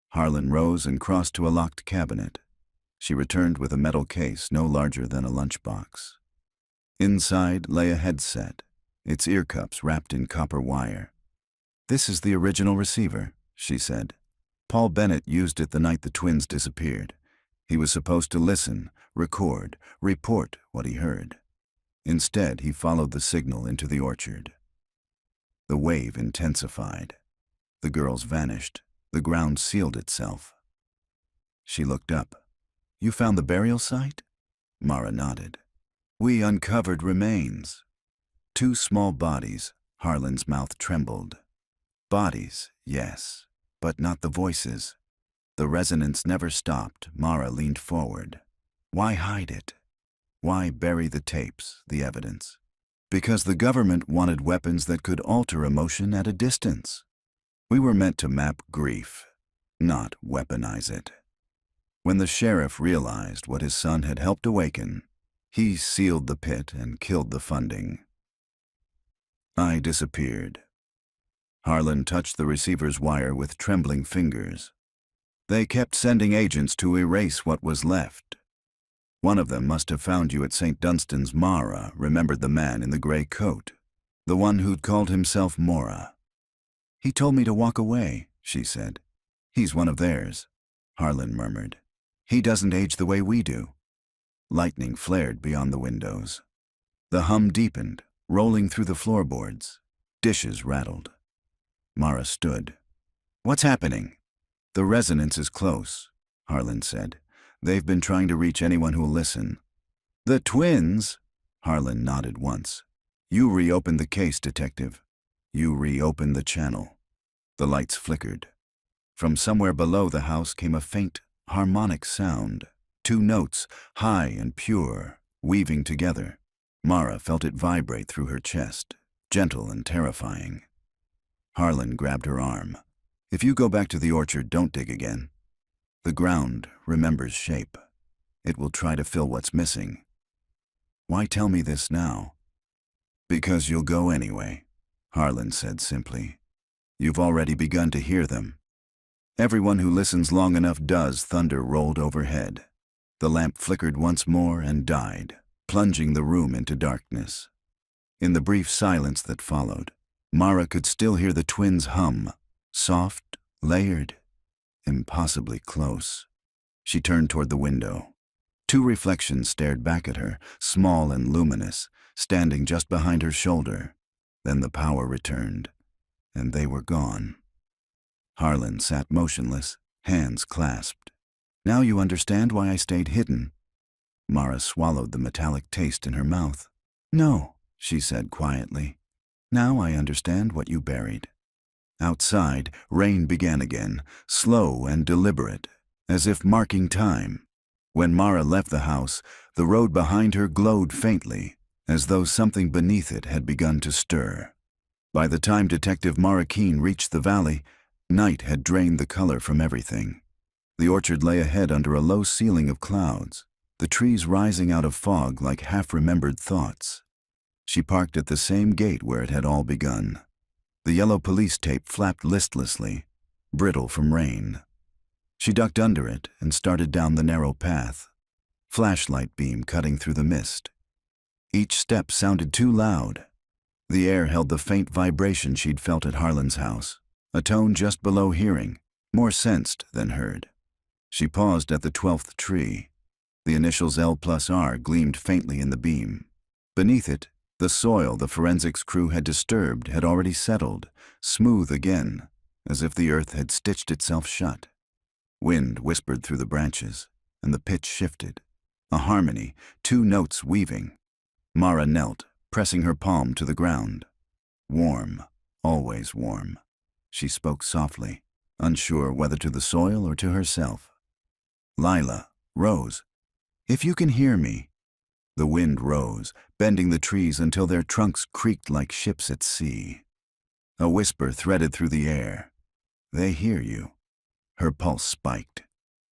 S1: Harlan rose and crossed to a locked cabinet. She returned with a metal case no larger than a lunchbox. Inside lay a headset, its ear cups wrapped in copper wire. "This is the original receiver," she said. "Paul Bennett used it the night the twins disappeared. He was supposed to listen, record, report what he heard. Instead, he followed the signal into the orchard." The wave intensified. The girls vanished. The ground sealed itself. She looked up. You found the burial site? Mara nodded. We uncovered remains. 2 small bodies. Harlan's mouth trembled. Bodies, yes, but not the voices. The resonance never stopped. Mara leaned forward. Why hide it? Why bury the tapes, the evidence? Because the government wanted weapons that could alter emotion at a distance. We were meant to map grief, not weaponize it. When the sheriff realized what his son had helped awaken, he sealed the pit and killed the funding. I disappeared. Harlan touched the receiver's wire with trembling fingers. They kept sending agents to erase what was left. One of them must have found you at St. Dunstan's. Mara remembered the man in the gray coat, the one who'd called himself Mora. He told me to walk away, she said. He's one of theirs, Harlan murmured. He doesn't age the way we do. Lightning flared beyond the windows. The hum deepened, rolling through the floorboards. Dishes rattled. Mara stood. What's happening? The resonance is close, Harlan said. They've been trying to reach anyone who'll listen. The twins? Harlan nodded once. You reopened the case, detective. You reopened the channel. The lights flickered. From somewhere below the house came a faint, harmonic sound. 2 notes, high and pure, weaving together. Mara felt it vibrate through her chest, gentle and terrifying. Harlan grabbed her arm. If you go back to the orchard, don't dig again. The ground remembers shape. It will try to fill what's missing. Why tell me this now? Because you'll go anyway, Harlan said simply. You've already begun to hear them. Everyone who listens long enough does. Thunder rolled overhead. The lamp flickered once more and died, plunging the room into darkness. In the brief silence that followed, Mara could still hear the twins hum, soft, layered, impossibly close. She turned toward the window. 2 reflections stared back at her, small and luminous, standing just behind her shoulder. Then the power returned, and they were gone. Harlan sat motionless, hands clasped. Now you understand why I stayed hidden. Mara swallowed the metallic taste in her mouth. No, she said quietly. Now I understand what you buried. Outside, rain began again, slow and deliberate, as if marking time. When Mara left the house, the road behind her glowed faintly, as though something beneath it had begun to stir. By the time Detective Mara Keene reached the valley, night had drained the color from everything. The orchard lay ahead under a low ceiling of clouds, the trees rising out of fog like half-remembered thoughts. She parked at the same gate where it had all begun. The yellow police tape flapped listlessly, brittle from rain. She ducked under it and started down the narrow path, flashlight beam cutting through the mist. Each step sounded too loud. The air held the faint vibration she'd felt at Harlan's house, a tone just below hearing, more sensed than heard. She paused at the 12th tree. The initials L+R gleamed faintly in the beam. Beneath it, the soil the forensics crew had disturbed had already settled, smooth again, as if the earth had stitched itself shut. Wind whispered through the branches, and the pitch shifted. A harmony, 2 notes weaving. Mara knelt, pressing her palm to the ground. Warm, always warm. She spoke softly, unsure whether to the soil or to herself. Lila, Rose, if you can hear me. The wind rose, bending the trees until their trunks creaked like ships at sea. A whisper threaded through the air. They hear you. Her pulse spiked.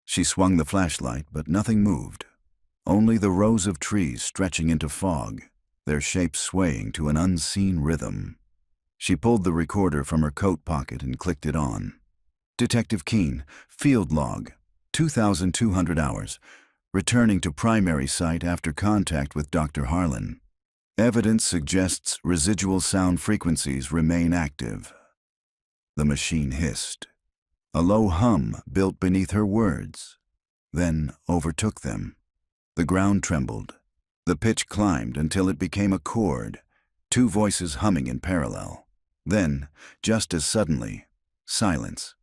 S1: She swung the flashlight, but nothing moved. Only the rows of trees stretching into fog, their shapes swaying to an unseen rhythm. She pulled the recorder from her coat pocket and clicked it on. Detective Keene, field log, 2,200 hours. Returning to primary site after contact with Dr. Harlan. Evidence suggests residual sound frequencies remain active. The machine hissed. A low hum built beneath her words, then overtook them. The ground trembled. The pitch climbed until it became a chord, 2 voices humming in parallel. Then, just as suddenly, silence.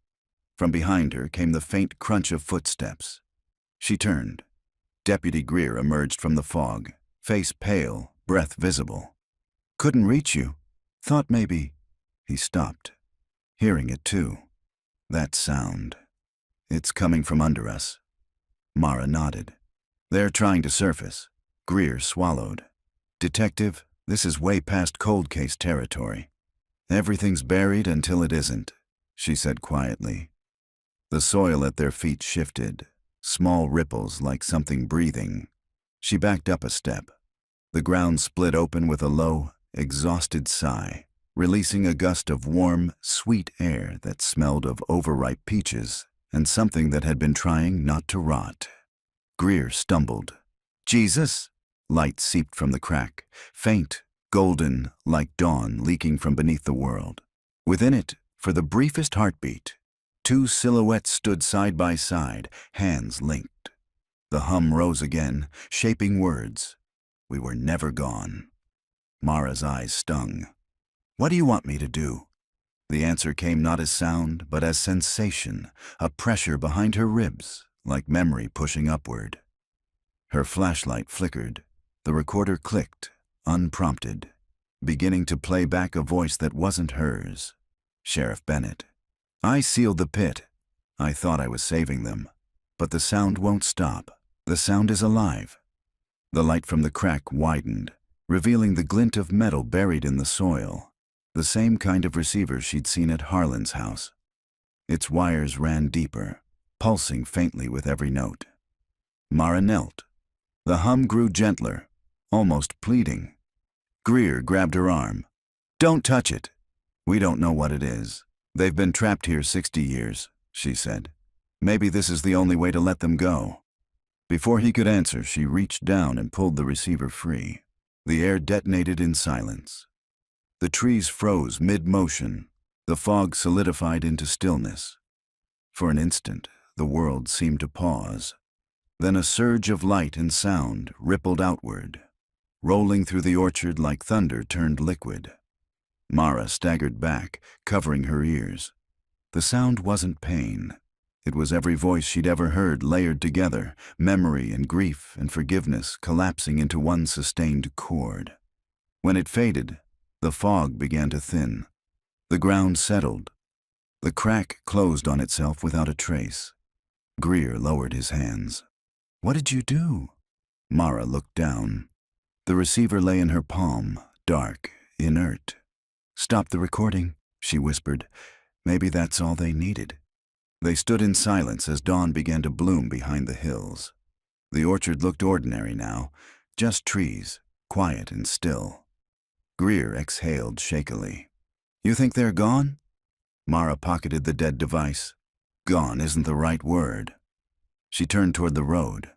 S1: From behind her came the faint crunch of footsteps. She turned. Deputy Greer emerged from the fog, face pale, breath visible. "Couldn't reach you. Thought maybe—" He stopped, hearing it too. That sound. "It's coming from under us." Mara nodded. "They're trying to surface." Greer swallowed. "Detective, this is way past cold case territory. Everything's buried until it isn't," she said quietly. The soil at their feet shifted, small ripples like something breathing. She backed up a step. The ground split open with a low, exhausted sigh, releasing a gust of warm, sweet air that smelled of overripe peaches and something that had been trying not to rot. Greer stumbled. "Jesus!" Light seeped from the crack, faint, golden, like dawn leaking from beneath the world. Within it, for the briefest heartbeat, two silhouettes stood side by side, hands linked. The hum rose again, shaping words. "We were never gone." Mara's eyes stung. "What do you want me to do?" The answer came not as sound, but as sensation, a pressure behind her ribs, like memory pushing upward. Her flashlight flickered. The recorder clicked, unprompted, beginning to play back a voice that wasn't hers. Sheriff Bennett. "I sealed the pit. I thought I was saving them. But the sound won't stop. The sound is alive." The light from the crack widened, revealing the glint of metal buried in the soil, the same kind of receiver she'd seen at Harlan's house. Its wires ran deeper, pulsing faintly with every note. Mara knelt. The hum grew gentler, almost pleading. Greer grabbed her arm. "Don't touch it. We don't know what it is. They've been trapped here 60 years, she said. "Maybe this is the only way to let them go." Before he could answer, she reached down and pulled the receiver free. The air detonated in silence. The trees froze mid-motion. The fog solidified into stillness. For an instant, the world seemed to pause. Then a surge of light and sound rippled outward, rolling through the orchard like thunder turned liquid. Mara staggered back, covering her ears. The sound wasn't pain. It was every voice she'd ever heard layered together, memory and grief and forgiveness collapsing into one sustained chord. When it faded, the fog began to thin. The ground settled. The crack closed on itself without a trace. Greer lowered his hands. "What did you do?" Mara looked down. The receiver lay in her palm, dark, inert. "Stop the recording," she whispered. Maybe that's all they needed. They stood in silence as dawn began to bloom behind the hills. The orchard looked ordinary now, just trees, quiet and still. Greer exhaled shakily. "You think they're gone?" Mara pocketed the dead device. "Gone isn't the right word." She turned toward the road.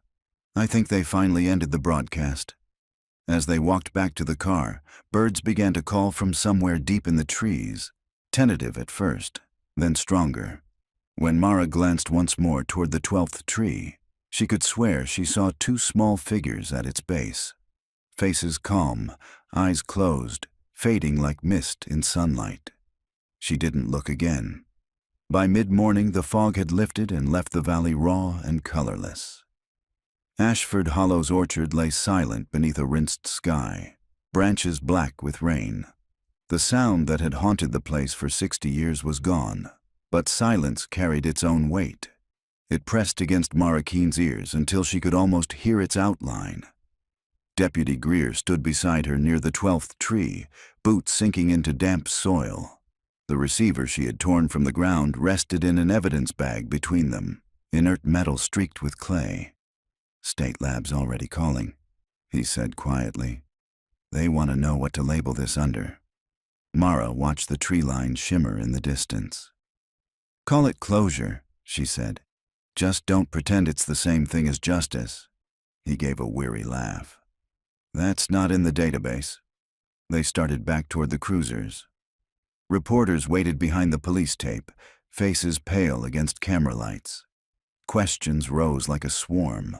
S1: "I think they finally ended the broadcast." As they walked back to the car, birds began to call from somewhere deep in the trees, tentative at first, then stronger. When Mara glanced once more toward the 12th tree, she could swear she saw two small figures at its base. Faces calm, eyes closed, fading like mist in sunlight. She didn't look again. By mid-morning, the fog had lifted and left the valley raw and colorless. Ashford Hollow's orchard lay silent beneath a rinsed sky, branches black with rain. The sound that had haunted the place for 60 years was gone, but silence carried its own weight. It pressed against Mara Keene's ears until she could almost hear its outline. Deputy Greer stood beside her near the 12th tree, boots sinking into damp soil. The receiver she had torn from the ground rested in an evidence bag between them, inert metal streaked with clay. "State Lab's already calling," he said quietly. "They want to know what to label this under." Mara watched the tree line shimmer in the distance. "Call it closure," she said. "Just don't pretend it's the same thing as justice." He gave a weary laugh. "That's not in the database." They started back toward the cruisers. Reporters waited behind the police tape, faces pale against camera lights. Questions rose like a swarm.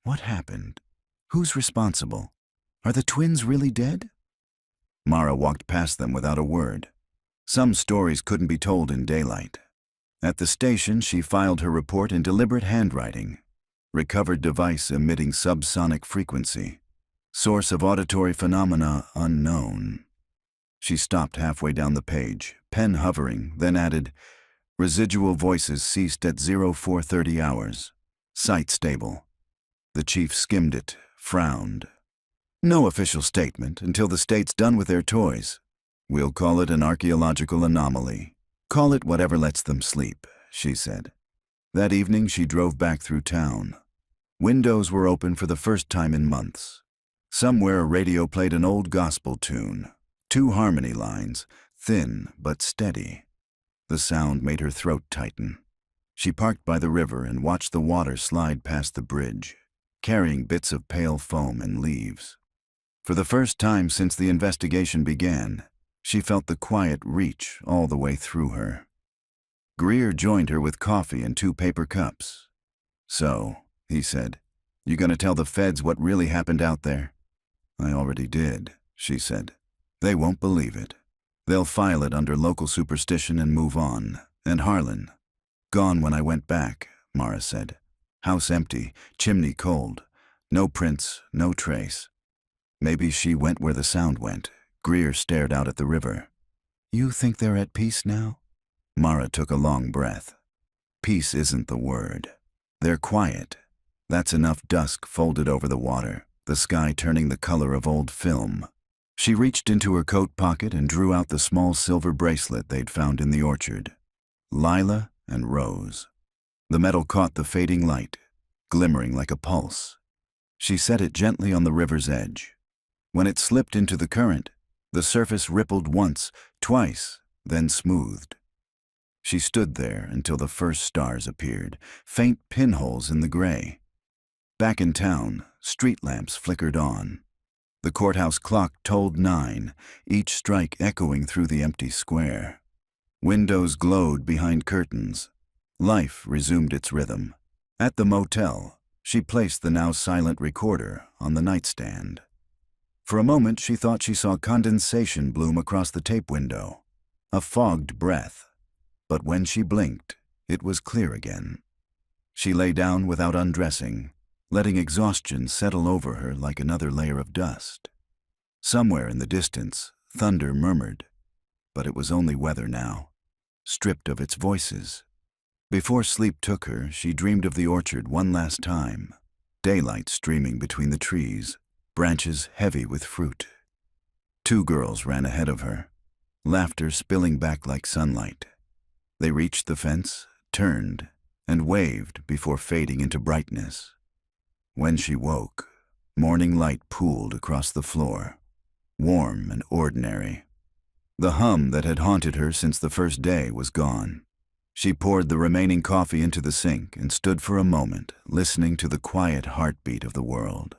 S1: What happened? Who's responsible? Are the twins really dead? Mara walked past them without a word. Some stories couldn't be told in daylight. At the station, she filed her report in deliberate handwriting. Recovered device emitting subsonic frequency. Source of auditory phenomena unknown. She stopped halfway down the page, pen hovering, then added, residual voices ceased at 0430 hours. Site stable. The chief skimmed it, frowned. No official statement until the state's done with their toys. We'll call it an archaeological anomaly. Call it whatever lets them sleep, she said. That evening she drove back through town. Windows were open for the first time in months. Somewhere a radio played an old gospel tune. 2 harmony lines, thin but steady. The sound made her throat tighten. She parked by the river and watched the water slide past the bridge, carrying bits of pale foam and leaves. For the first time since the investigation began, she felt the quiet reach all the way through her. Greer joined her with coffee and 2 paper cups. So, he said, you gonna tell the feds what really happened out there? I already did, she said. They won't believe it. They'll file it under local superstition and move on. And Harlan. Gone when I went back, Mara said. House empty, chimney cold. No prints, no trace. Maybe she went where the sound went. Greer stared out at the river. You think they're at peace now? Mara took a long breath. Peace isn't the word. They're quiet. That's enough dusk folded over the water, the sky turning the color of old film. She reached into her coat pocket and drew out the small silver bracelet they'd found in the orchard. Lilah and Rose. The metal caught the fading light, glimmering like a pulse. She set it gently on the river's edge. When it slipped into the current, the surface rippled once, twice, then smoothed. She stood there until the first stars appeared, faint pinholes in the gray. Back in town, street lamps flickered on. The courthouse clock tolled 9, each strike echoing through the empty square. Windows glowed behind curtains. Life resumed its rhythm. At the motel, she placed the now silent recorder on the nightstand. For a moment she thought she saw condensation bloom across the tape window, a fogged breath. But when she blinked, it was clear again. She lay down without undressing, letting exhaustion settle over her like another layer of dust. Somewhere in the distance, thunder murmured, but it was only weather now, stripped of its voices. Before sleep took her, she dreamed of the orchard one last time, daylight streaming between the trees, branches heavy with fruit. 2 girls ran ahead of her, laughter spilling back like sunlight. They reached the fence, turned, and waved before fading into brightness. When she woke, morning light pooled across the floor, warm and ordinary. The hum that had haunted her since the first day was gone. She poured the remaining coffee into the sink and stood for a moment, listening to the quiet heartbeat of the world.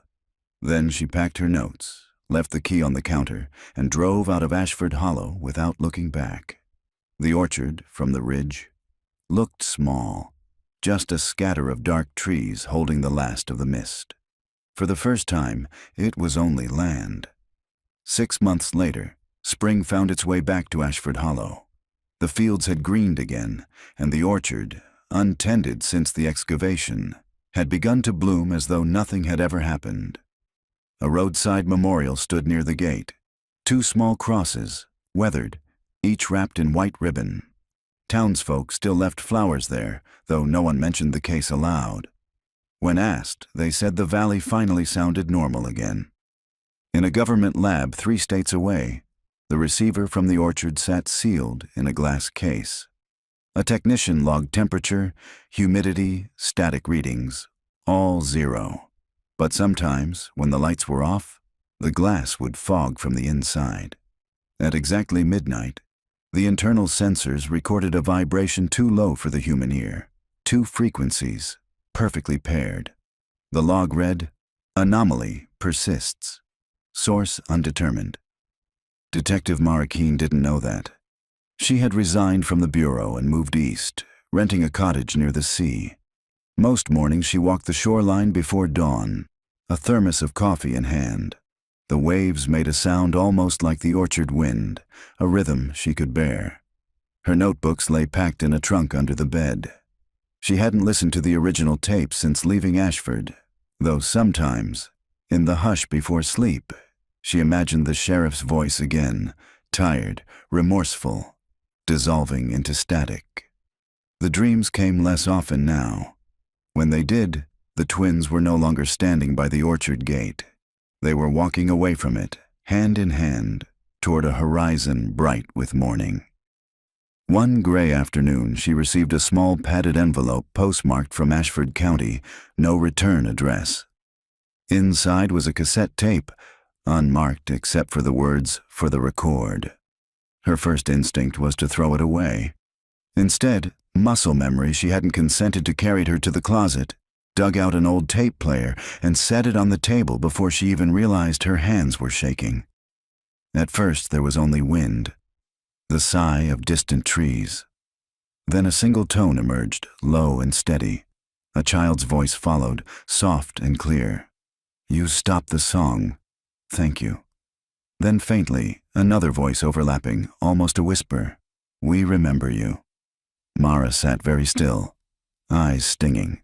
S1: Then she packed her notes, left the key on the counter, and drove out of Ashford Hollow without looking back. The orchard, from the ridge, looked small, just a scatter of dark trees holding the last of the mist. For the first time, it was only land. 6 months later, spring found its way back to Ashford Hollow. The fields had greened again, and the orchard, untended since the excavation, had begun to bloom as though nothing had ever happened. A roadside memorial stood near the gate. 2 small crosses, weathered, each wrapped in white ribbon. Townsfolk still left flowers there, though no one mentioned the case aloud. When asked, they said the valley finally sounded normal again. In a government lab 3 states away, the receiver from the orchard sat sealed in a glass case. A technician logged temperature, humidity, static readings, all 0. But sometimes, when the lights were off, the glass would fog from the inside. At exactly midnight, the internal sensors recorded a vibration too low for the human ear, 2 frequencies, perfectly paired. The log read, "Anomaly persists. Source undetermined." Detective Mara Keene didn't know that. She had resigned from the bureau and moved east, renting a cottage near the sea. Most mornings she walked the shoreline before dawn, a thermos of coffee in hand. The waves made a sound almost like the orchard wind, a rhythm she could bear. Her notebooks lay packed in a trunk under the bed. She hadn't listened to the original tape since leaving Ashford, though sometimes, in the hush before sleep, she imagined the sheriff's voice again, tired, remorseful, dissolving into static. The dreams came less often now. When they did, the twins were no longer standing by the orchard gate. They were walking away from it, hand in hand, toward a horizon bright with morning. One gray afternoon, she received a small padded envelope postmarked from Ashford County, no return address. Inside was a cassette tape, unmarked except for the words, "for the record." Her first instinct was to throw it away. Instead, muscle memory she hadn't consented to carried her to the closet, dug out an old tape player, and set it on the table before she even realized her hands were shaking. At first there was only wind, the sigh of distant trees. Then a single tone emerged, low and steady. A child's voice followed, soft and clear. "You stopped the song. Thank you." Then faintly, another voice overlapping, almost a whisper. "We remember you." Mara sat very still, eyes stinging.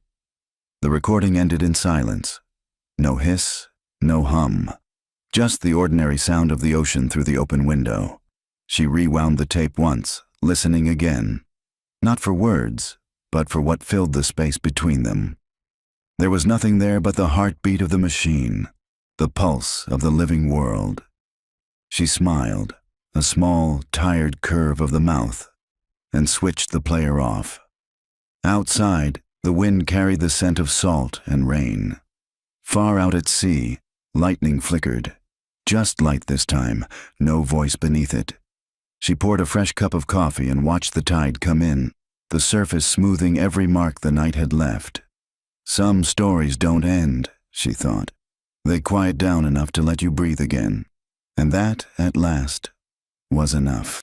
S1: The recording ended in silence. No hiss, no hum. Just the ordinary sound of the ocean through the open window. She rewound the tape once, listening again. Not for words, but for what filled the space between them. There was nothing there but the heartbeat of the machine, the pulse of the living world. She smiled, a small, tired curve of the mouth, and switched the player off. Outside, the wind carried the scent of salt and rain. Far out at sea, lightning flickered. Just light this time, no voice beneath it. She poured a fresh cup of coffee and watched the tide come in, the surface smoothing every mark the night had left. Some stories don't end, she thought. They quiet down enough to let you breathe again. And that, at last, was enough.